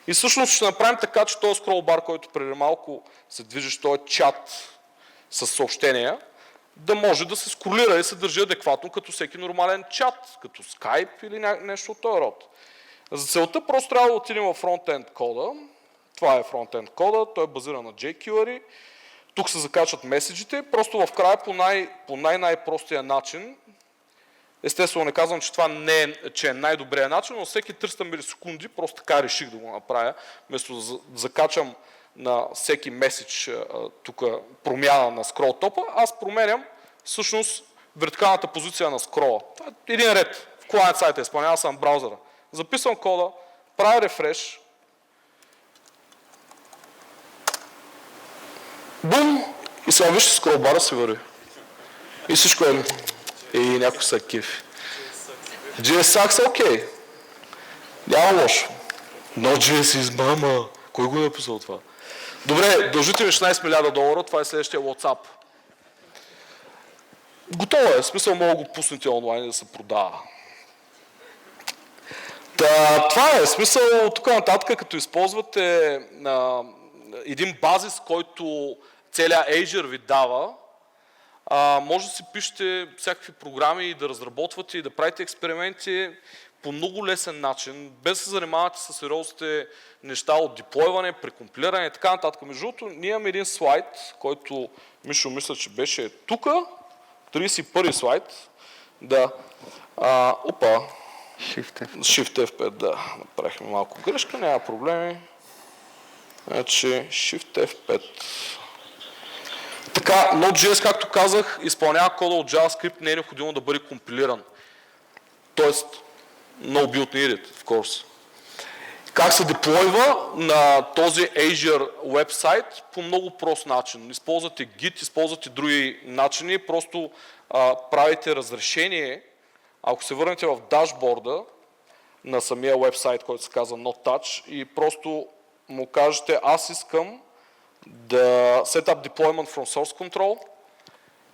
И всъщност ще направим така, че този скрол бар, който преди малко се движи, този чат с съобщения, да може да се скролира и се държи адекватно като всеки нормален чат, като Skype или нещо от този род. За целта просто трябва да отидем в фронтенд кода. Това е фронтенд кода, той е базиран на jQuery. Тук се закачват меседжите, просто в края по най-простия начин. Естествено не казвам, че това не е, че е най-добрият начин, но всеки 300 милисекунди просто така реших да го направя. Вместо да закачам на всеки меседж тук промяна на скрол топа, аз променям всъщност вертикалната позиция на скрола. Това е един ред. В клиент сайта изпълнява съм браузъра. Записвам кода, правя рефреш. Бум! И сега вижте скрол бара се върви. И всичко е... И някой са кефи. JSX са окей. Няма лошо. Но JS измама. Кой го е написал това? Добре, дължите ми $16 милиарда, това е следващия WhatsApp. Готово е, в смисъл мога да го пуснете онлайн и да се продава. Това е смисъл тук нататък, като използвате един базис, който целият Azure ви дава, може да си пишете всякакви програми и да разработвате и да правите експерименти по много лесен начин, без да се занимавате с сериозните неща от деплойване, прекомпилиране и така нататък. Между другото, ние имаме един слайд, който Мишо мисля, че беше тук, 31 слайд. Да. Опа. Shift F5, да. Направихме малко грешка, няма проблеми. Значи, Shift F5. Така, Node.js, както казах, изпълнява кода от JavaScript, не е необходимо да бъде компилиран. Тоест, no build needed, of course. Как се деплойва на този Azure вебсайт? По много прост начин. Използвате Git, използвате други начини, просто правите разрешение. Ако се върнете в дашборда на самия вебсайт, който се казва NodeTouch, и просто му кажете, аз искам да set up deployment from source control,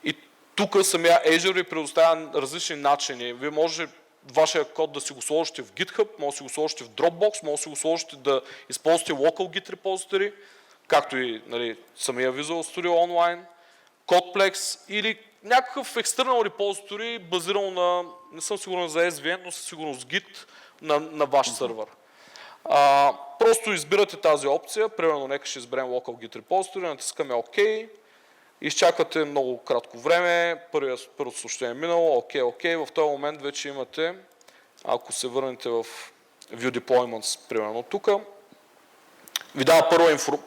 и тук самия Azure ви предоставя различни начини. Вие може вашия код да си го сложите в GitHub, може да си го сложите в Dropbox, може да си го сложите да използвате local Git repository, както и нали, самия Visual Studio Online, Codeplex или някакъв external repository, базиран на, не съм сигурен за SVN, но със сигурност Git на ваш сървър. Просто избирате тази опция, примерно нека ще изберем Local Git Repository, натискаме OK, изчаквате много кратко време, първото съобщение е минало, OK, в този момент вече имате, ако се върнете в View Deployments, примерно тук, ви дава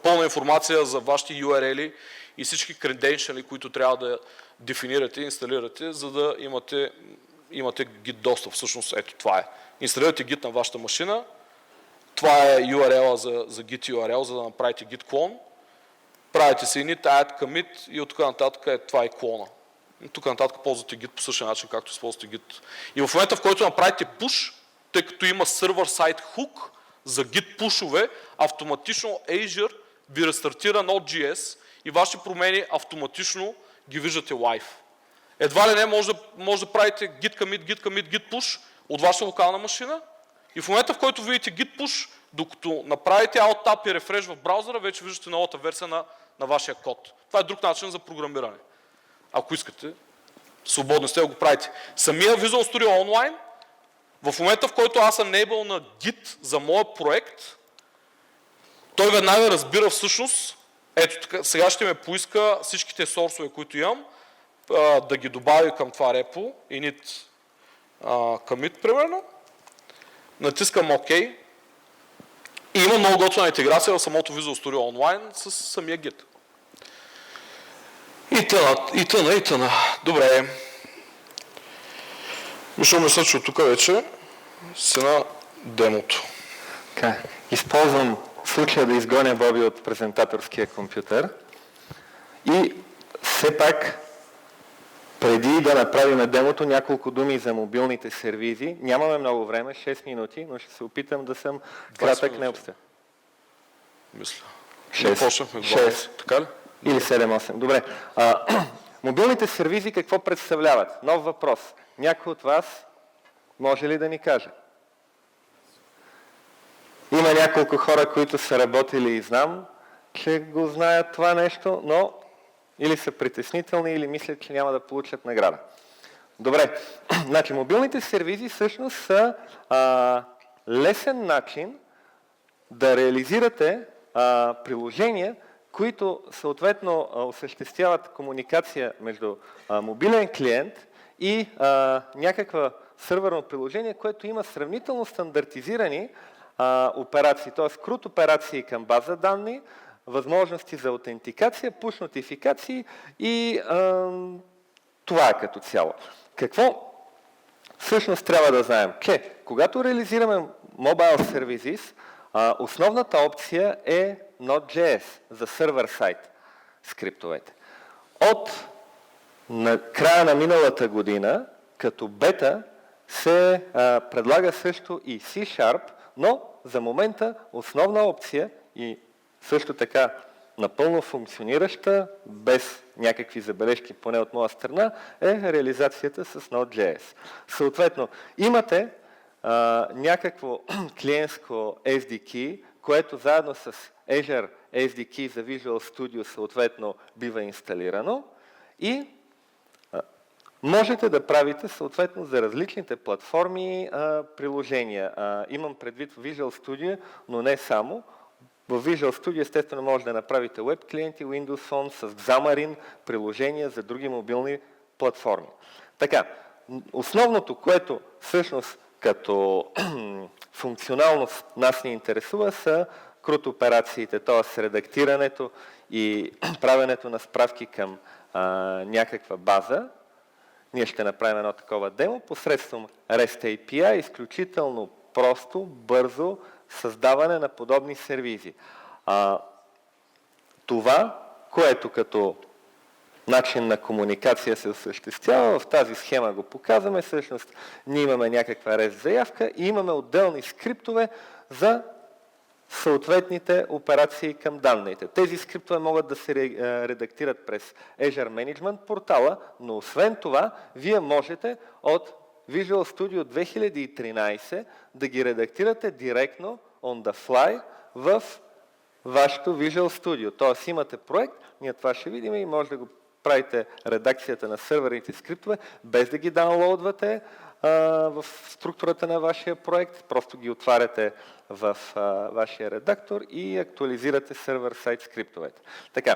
пълна информация за вашите URL-и и всички credentials, които трябва да дефинирате и инсталирате, за да имате Git достъп. Всъщност, ето това е. Инсталирате Git на вашата машина, това е URL за Git URL, за да направите Git клон. Правите си init, add, commit и от тук нататък това е клона. Тук нататък ползвате Git по същия начин, както използвате Git. И в момента, в който направите push, тъй като има server-side hook за Git пушове, автоматично Azure ви рестартира Node.js и вашите промени автоматично ги виждате лайв. Едва ли не може да правите Git commit, Git push от вашата локална машина и в момента, в който видите Git push, докато направите Alt-Tab и рефреш в браузъра, вече виждате новата версия на вашия код. Това е друг начин за програмиране. Ако искате, свободно сте да го правите. Самия Visual Studio Online, в момента, в който аз съм enable на Git за моя проект, той веднага разбира всъщност, ето така, сега ще ме поиска всичките сорсове, които имам, да ги добави към това репо, init commit, примерно. Натискам OK. И има много готина интеграция в самото Visual Studio Online с самия Git. И тъна. Добре. Мисля, че от тук вече си на демото. Използвам случая да изгоня Боби от презентаторския компютър и все пак преди да направим демото, няколко думи за мобилните сервизи. Нямаме много време, 6 минути, но ще се опитам да съм кратък, не обстя. Мисля. 6. Така ли? Или 7-8. Добре. Мобилните сервизи какво представляват? Нов въпрос. Някой от вас може ли да ни каже? Има няколко хора, които са работили и знам, че го знаят това нещо, но или са притеснителни, или мислят, че няма да получат награда. Добре. Значи, мобилните сервизи всъщност са лесен начин да реализирате приложения, които съответно осъществяват комуникация между мобилен клиент и някаква сървърно приложение, което има сравнително стандартизирани операции, т.е. крут операции към база данни, възможности за аутентикация, push нотификации и това е като цяло. Какво всъщност трябва да знаем? Че когато реализираме Mobile Services, основната опция е Node.js за сервер-сайт скриптовете. От края на миналата година, като бета, се предлага също и C#, но за момента основна опция и също така напълно функционираща, без някакви забележки, поне от моя страна, е реализацията с Node.js. Съответно, имате някакво клиентско SDK, което заедно с Azure SDK за Visual Studio съответно бива инсталирано и можете да правите съответно за различните платформи приложения. Имам предвид в Visual Studio, но не само. В Visual Studio естествено може да направите веб клиенти, Windows Phone с Xamarin, приложения за други мобилни платформи. Така, основното, което всъщност като функционалност нас ни интересува, са крут операциите, т.е. редактирането и правенето на справки към някаква база. Ние ще направим едно такова демо посредством REST API, изключително просто, бързо създаване на подобни сервизи. Това, което като начин на комуникация се осъществява, в тази схема го показваме, всъщност ние имаме някаква REST заявка и имаме отделни скриптове за съответните операции към данните. Тези скриптове могат да се редактират през Azure Management портала, но освен това, вие можете от Visual Studio 2013 да ги редактирате директно on the fly в вашето Visual Studio. Тоест имате проект, ние това ще видим и може да го правите редакцията на сървърните скриптове, без да ги даунлоудвате в структурата на вашия проект, просто ги отваряте в вашия редактор и актуализирате сервер-сайт скриптовете. Така,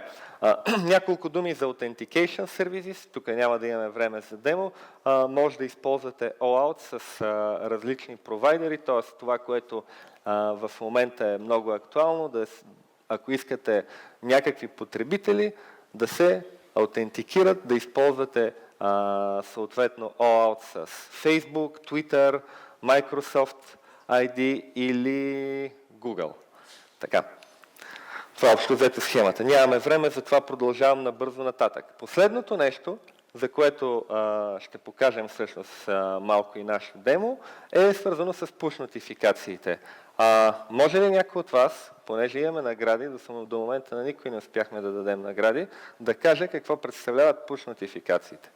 няколко думи за Authentication Services. Тук няма да имаме време за демо. Може да използвате OAuth с различни провайдери, т.е. това, което в момента е много актуално, ако искате някакви потребители да се аутентикират, да използвате съответно OAuth с Facebook, Twitter, Microsoft ID или Google. Така. Това е общо взето схемата. Нямаме време, затова продължавам набързо нататък. Последното нещо, за което ще покажем всъщност малко и нашето демо, е свързано с push нотификациите. Може ли някой от вас, понеже имаме награди, до момента на никой не успяхме да дадем награди, да каже какво представляват push нотификациите?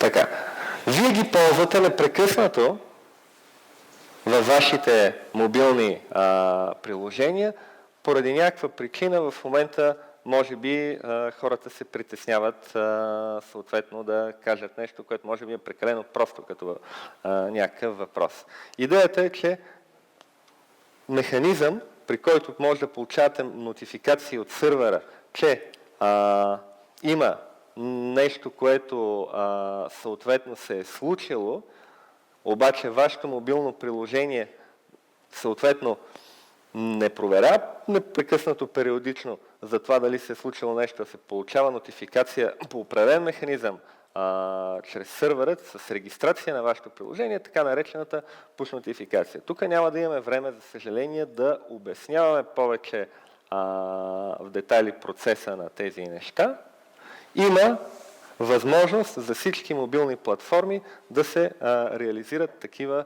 Така. Вие ги ползвате непрекъснато във вашите мобилни приложения, поради някаква причина в момента може би хората се притесняват съответно да кажат нещо, което може би е прекалено просто като някакъв въпрос. Идеята е, че механизъм, при който може да получавате нотификации от сървъра, че има нещо, което съответно се е случило, обаче вашето мобилно приложение съответно не проверя непрекъснато периодично за това дали се е случило нещо, да се получава нотификация по определен механизъм чрез сървърът с регистрация на вашето приложение, така наречената push нотификация. Тук няма да имаме време, за съжаление, да обясняваме повече в детайли процеса на тези неща. Има възможност за всички мобилни платформи да се реализират такива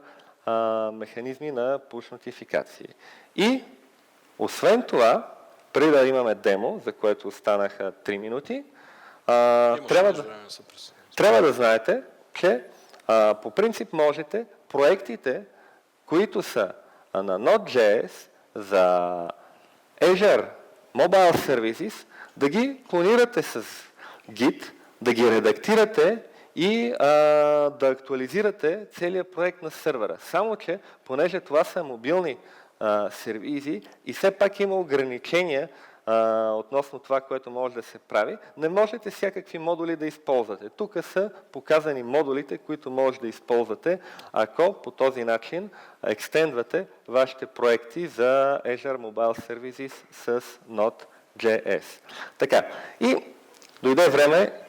механизми на push нотификации. И освен това, преди да имаме демо, за което останаха 3 минути, трябва да знаете, че по принцип можете проектите, които са на Node.js за Azure Mobile Services, да ги клонирате с Git, да ги редактирате и да актуализирате целият проект на сървъра. Само че, понеже това са мобилни сервизи и все пак има ограничения относно това, което може да се прави, не можете всякакви модули да използвате. Тук са показани модулите, които може да използвате, ако по този начин екстендвате вашите проекти за Azure Mobile Services с Node.js. Така, и дойде време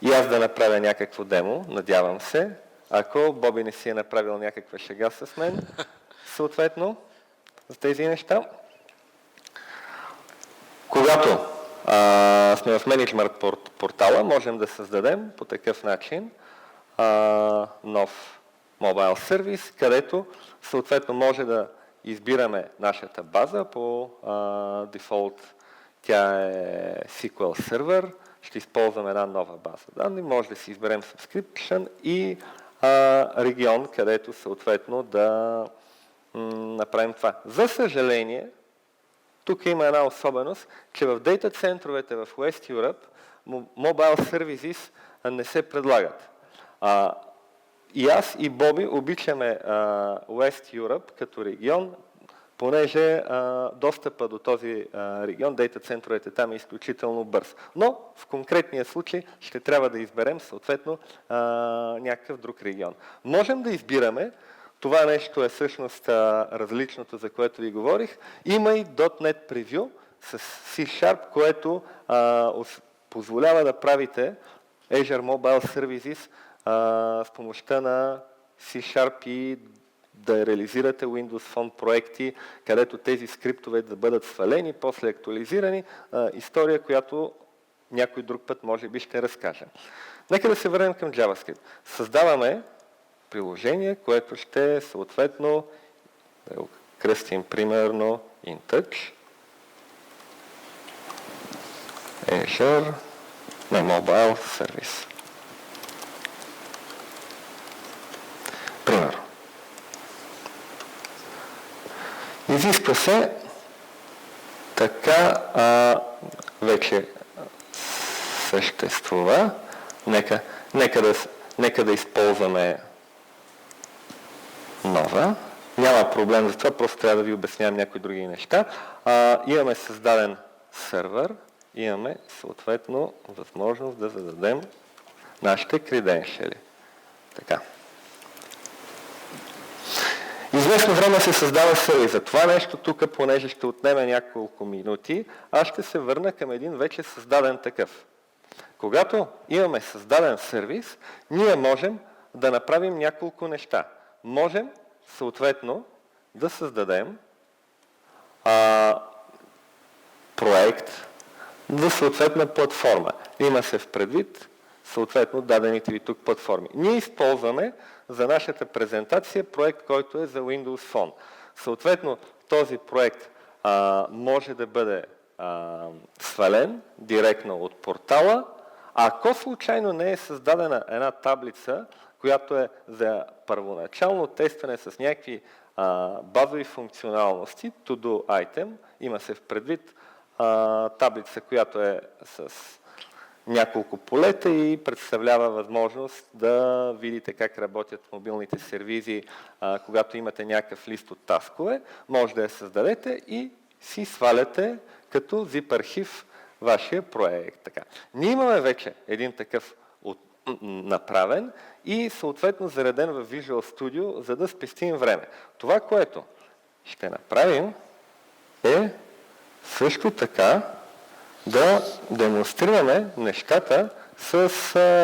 и аз да направя някакво демо, надявам се, ако Боби не си е направил някаква шега с мен, съответно, за тези неща. Когато сме в менеджмент портала, можем да създадем по такъв начин нов мобайл сервис, където съответно може да избираме нашата база по дефолт. Тя е SQL сервер. Ще използваме една нова база данни. Може да си изберем subscription и регион, където съответно да направим това. За съжаление, тук има една особеност, че в дейта центровете в West Europe Mobile Services не се предлагат. И аз и Боби обичаме West Europe като регион, понеже достъпа до този регион, дейта центровете там е изключително бърз. Но в конкретния случай ще трябва да изберем съответно някакъв друг регион. Можем да избираме, това нещо е всъщност различното, за което ви говорих. Има и .NET Preview с C#, което позволява да правите Azure Mobile Services с помощта на C# и да реализирате Windows Phone проекти, където тези скриптове да бъдат свалени, после актуализирани. История, която някой друг път може би ще разкажем. Нека да се върнем към JavaScript. Създаваме приложение, което ще е съответно, да го кръстим примерно InTouch, Azure на Mobile Service. Примерно. Изисква се така вече съществува. Нека да използваме нова. Няма проблем за това, просто трябва да ви обяснявам някои други неща. Имаме създаден сървър, имаме съответно възможност да зададем нашите credentials. Така. Известно време се създава сервис. За това нещо тук, понеже ще отнеме няколко минути, аз ще се върна към един вече създаден такъв. Когато имаме създаден сервис, ние можем да направим няколко неща. Можем съответно да създадем проект за съответна платформа. Има се в предвид съответно дадените ви тук платформи. Ние използваме за нашата презентация проект, който е за Windows Phone. Съответно, този проект може да бъде свален директно от портала. Ако случайно не е създадена една таблица, която е за първоначално тестване с някакви базови функционалности, to-do item, има се в предвид таблица, която е с няколко полета и представлява възможност да видите как работят мобилните сервизи, когато имате някакъв лист от таскове, може да я създадете и си сваляте като zip архив вашия проект. Така. Ние имаме вече един такъв направен и съответно зареден в Visual Studio, за да спестим време. Това, което ще направим е също така да демонстрираме нещата с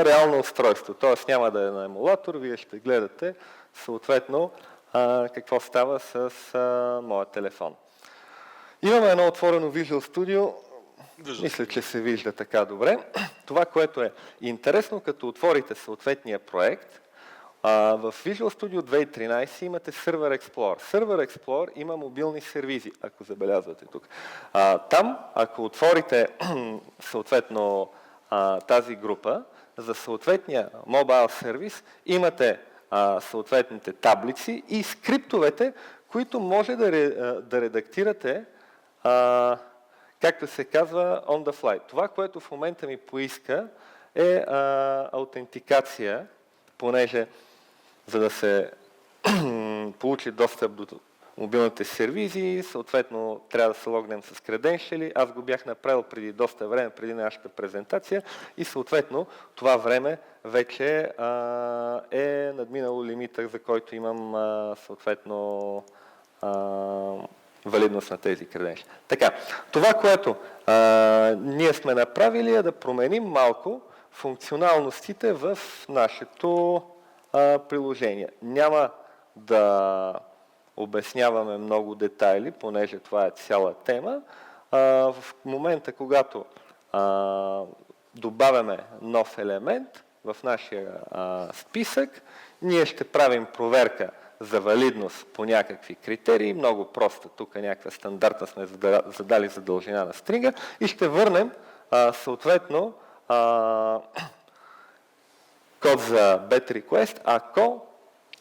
реално устройство. Т.е. няма да е на емулатор, вие ще гледате съответно какво става с моя телефон. Имаме едно отворено Visual Studio. Мисля, че се вижда така добре. Това, което е интересно, като отворите съответния проект, в Visual Studio 2013 имате Server Explorer. Server Explorer има мобилни сервизи, ако забелязвате тук. Там, ако отворите съответно тази група, за съответния мобайл сервис имате съответните таблици и скриптовете, които може да редактирате както се казва, on the fly. Това, което в момента ми поиска е аутентикация, понеже за да се получи достъп до мобилните сервизи, съответно трябва да се логнем с credentials. Аз го бях направил преди доста време, преди нашата презентация и съответно това време вече е надминало лимита, за който имам съответно валидност на тези credentials. Така, това, което ние сме направили е да променим малко функционалностите в нашето приложение. Няма да обясняваме много детайли, понеже това е цяла тема. В момента, когато добавяме нов елемент в нашия списък, ние ще правим проверка за валидност по някакви критерии, много просто, тук някаква стандартна сме задали за дължина на стрига и ще върнем съответно код за BET request, ако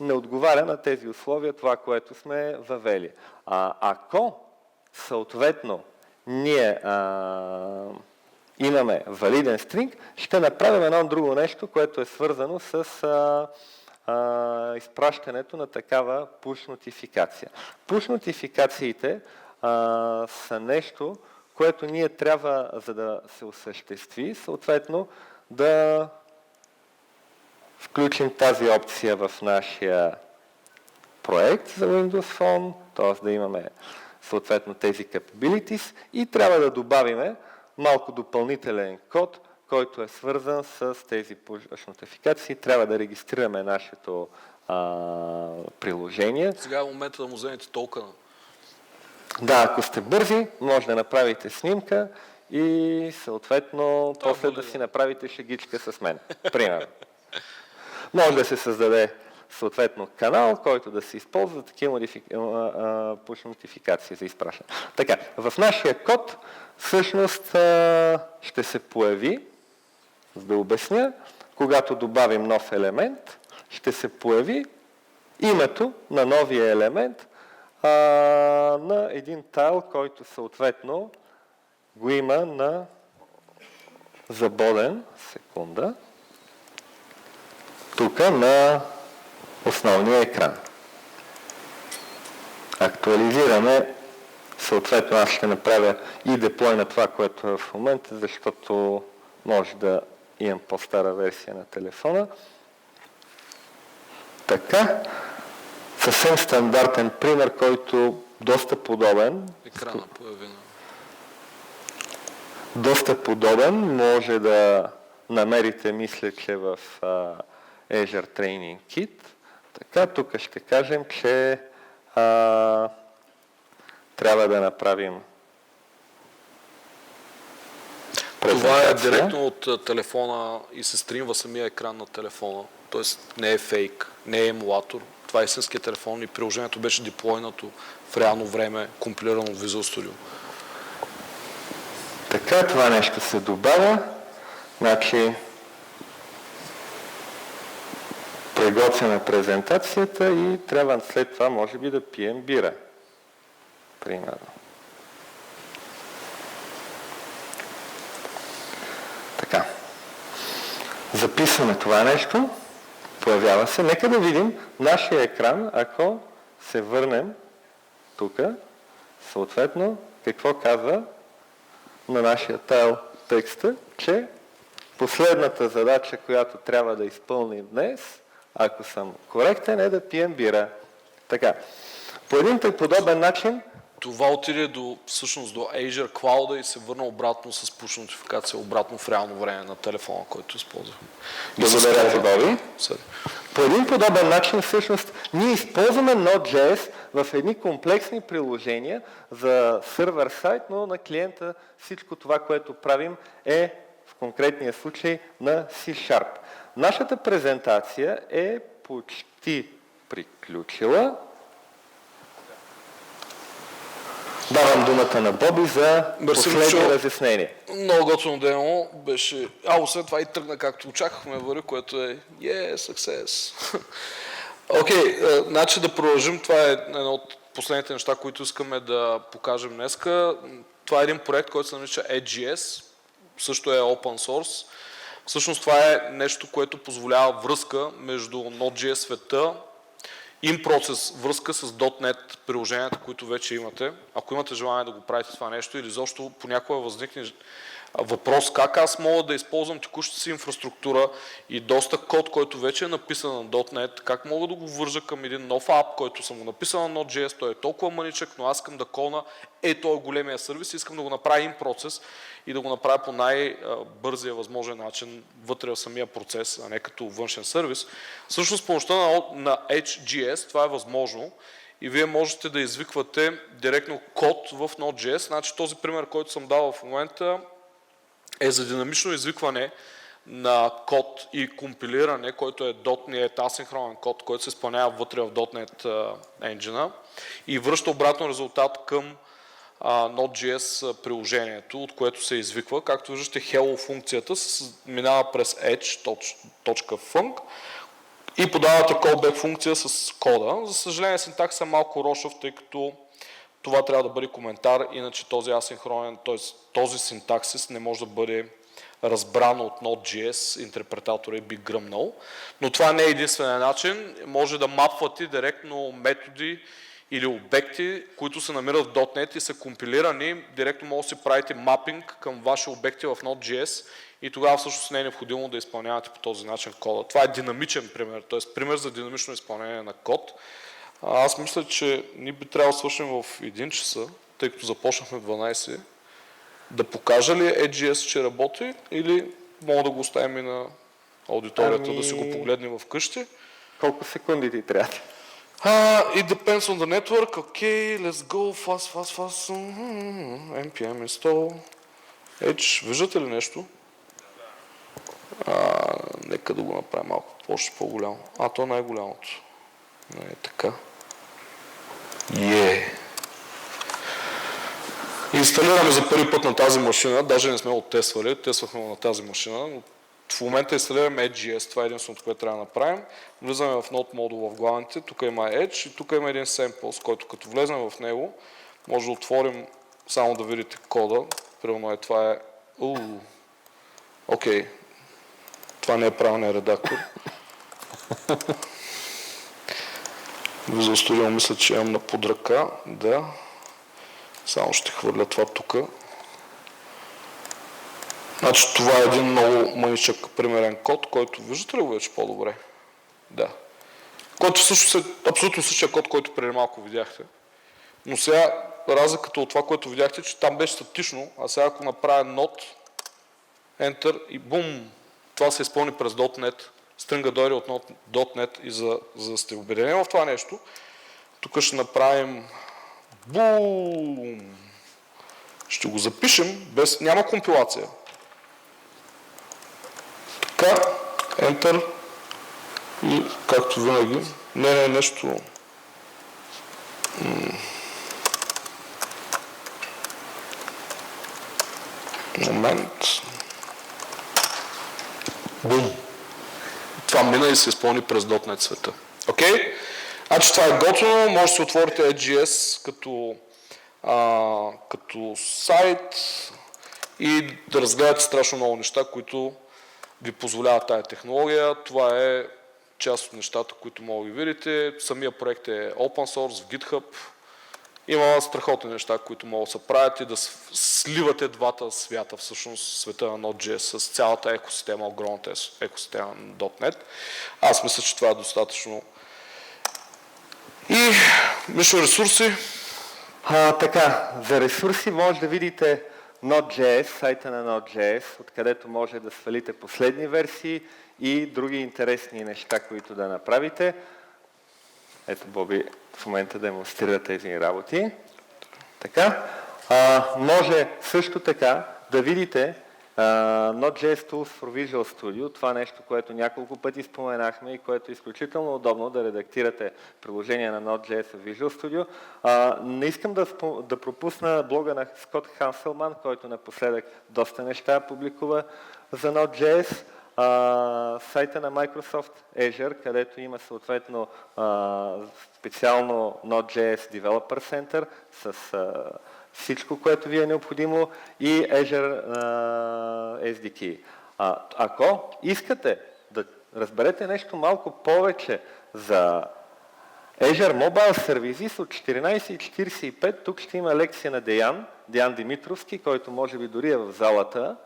не отговаря на тези условия, това, което сме въвели. Ако съответно ние имаме валиден стринг, ще направим едно друго нещо, което е свързано с изпращането на такава push нотификация. Push нотификациите са нещо, което ние трябва, за да се осъществи, съответно да включим тази опция в нашия проект за Windows Phone, т.е. да имаме съответно тези capabilities и трябва да добавиме малко допълнителен код, който е свързан с тези push нотификации. Трябва да регистрираме нашето приложение. Сега е момента да му вземете токена. Да, ако сте бързи, може да направите снимка и съответно после да си направите шегичка с мен. Примерно. Може да се създаде съответно канал, който да се използва за такива push нотификации за изпращане. Така, в нашия код всъщност ще се появи, за да обясня, когато добавим нов елемент, ще се появи името на новия елемент на един тайл, който съответно го има на забоден, секунда, тук на основния екран. Актуализираме, съответно аз ще направя и деплой на това, което е в момента, защото може да имам по-стара версия на телефона. Така, съвсем стандартен пример, който доста подобен. Екрана появи на... Доста подобен, може да намерите, мисля, че в Azure Training Kit. Така, тук ще кажем, че трябва да направим Това е презентация. директно от телефона и се стримва самия екран на телефона. Тоест не е фейк, не е емулатор. Това е истинския телефон и приложението беше деплойнато в реално време, компилирано в Visual Studio. Така, това нещо се добавя. Значи, приготвяме презентацията и трябва след това, може би, да пием бира. Примерно. Така. Записваме това нещо. Появява се. Нека да видим нашия екран, ако се върнем тук, съответно, какво казва на нашия тайл текста, че последната задача, която трябва да изпълним днес, ако съм коректен, е да пием бира. Така. По един подобен начин Това отиде всъщност до Azure Cloud и се върна обратно с push нотификация, обратно в реално време на телефона, който използвахме. Благодаря ти, Боби. Съди. По един подобен начин, всъщност, ние използваме Node.js в едни комплексни приложения за сервер сайт, но на клиента всичко това, което правим, е в конкретния случай на C#. Нашата презентация е почти приключила. Давам думата на Боби за последни разяснения. Много готово демо беше... освен това и тръгна както очаквахме, върви, което е success. Окей, значи да продължим. Това е едно от последните неща, които искаме да покажем днеска. Това е един проект, който се нарича Edge.js. Също е open source. Всъщност това е нещо, което позволява връзка между Node.js света, in-process връзка с .NET приложенията, които вече имате. Ако имате желание да го правите това нещо или защо понякога възникне въпрос как аз мога да използвам текущата си инфраструктура и доста код, който вече е написан на .NET, как мога да го вържа към един нов ап, който съм го написал на Node.js, той е толкова маничък, но аз искам да кълна той е големия сервис и искам да го направя in-process и да го направя по най-бързия възможен начин вътре в самия процес, а не като външен сервис. Всъщност с помощта на Edge.js това е възможно и вие можете да извиквате директно код в Node.js. Значи този пример, който съм дал в момента е за динамично извикване на код и компилиране, който е .NET асинхронен код, който се изпълнява вътре в .NET engine и връща обратно резултат към Node.js приложението, от което се извиква. Както виждате, hello функцията минава през edge.func и подавате callback функция с кода. За съжаление, синтаксът е малко рошав, тъй като това трябва да бъде коментар, иначе този асинхронен, т.е. този синтаксис не може да бъде разбран от Node.js, интерпретатора би гръмнал. Но това не е единствения начин. Може да мапвате директно методи или обекти, които се намират в .NET и са компилирани. Директно може да си правите мапинг към ваши обекти в Node.js и тогава всъщност не е необходимо да изпълнявате по този начин кода. Това е динамичен пример, т.е. пример за динамично изпълнение на код. Аз мисля, че ние би трябвало да свършим в 1 часа, тъй като започнахме в 12. Да покажа ли Edge.js, че работи, или мога да го оставим и на аудиторията да си го погледне в къщи? Колко секунди ти трябва? It depends on the network. Okay, let's go fast. npm install. Edge, виждате ли нещо? Нека да го направим малко още по-голямо. То е най-голямото. Не е така. Инсталираме за първи път на тази машина, даже не сме го тествали, тествахме го на тази машина, но в момента инсталираме Edge.js, това е единственото, което трябва да направим. Влизаме в Node модул в главните, тук има Edge и тук има един sample, с който като влезем в него, може да отворим, само да видите кода, примерно това е... Окей. Това не е правилният редактор. Visual Studio мисля, че имам на под ръка. Да. Само ще хвърля това тук. Значи това е един много мъничък примерен код, който виждате ли го вече по-добре? Да. Който всъщност е абсолютно същия код, който преди малко видяхте. Но сега разликата от това, което видяхте, че там беше статично, а сега ако направя Node, Enter и бум, това се изпълни през .NET. Стринга дойде от .NET и за да сте убедени в това нещо, тук ще направим бум. Ще го запишем, няма компилация. Така, Enter и както винаги, не е нещо... Момент. Бум. Това мина и се изпълни през .NET света. Окей? Значи това е готово, може да си отворите EdgeJS като сайт и да разгледате страшно много неща, които ви позволяват тая технология. Това е част от нещата, които мога да ви видите. Самия проект е open source в GitHub. Има страхотни неща, които могат да се правят и да сливате двата свята, всъщност света на Node.js с цялата екосистема, огромната екосистема на .NET. Аз мисля, че това е достатъчно. И Мишо, ресурси? Така, за ресурси може да видите Node.js, сайта на Node.js, откъдето може да свалите последни версии и други интересни неща, които да направите. Ето Боби в момента демонстрира тези работи. Така. Може също така да видите Node.js Tools for Visual Studio, това нещо, което няколко пъти споменахме и което е изключително удобно да редактирате приложение на Node.js в Visual Studio. Не искам да пропусна блога на Скот Ханселман, който напоследък доста неща публикува за Node.js. Сайта на Microsoft Azure, където има съответно специално Node.js Developer Center с всичко, което ви е необходимо и Azure SDK. Ако искате да разберете нещо малко повече за Azure Mobile Services от 14:45, тук ще има лекция на Деян Димитровски, който може би дори е в залата,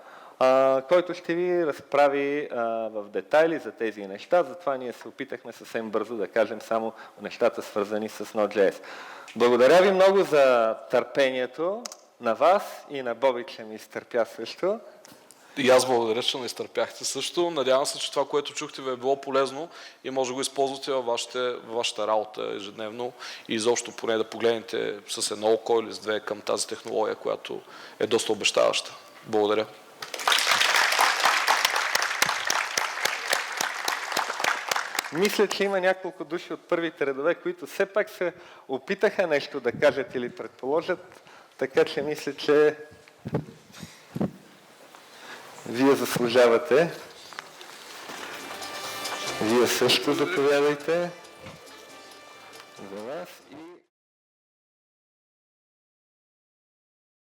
който ще ви разправи в детайли за тези неща. Затова ние се опитахме съвсем бързо да кажем само нещата, свързани с Node.js. Благодаря ви много за търпението на вас и на Боби, че ми изтърпя също. И аз благодаря, че не изтърпяхте също. Надявам се, че това, което чухте, ви е било полезно и може да го използвате във вашата работа ежедневно и изобщо поне да погледнете с едно око или с две към тази технология, която е доста обещаваща. Благодаря. Мисля, че има няколко души от първите редове, които все пак се опитаха нещо да кажат или предположат, така че мисля, че вие заслужавате. Вие също заповядайте за вас.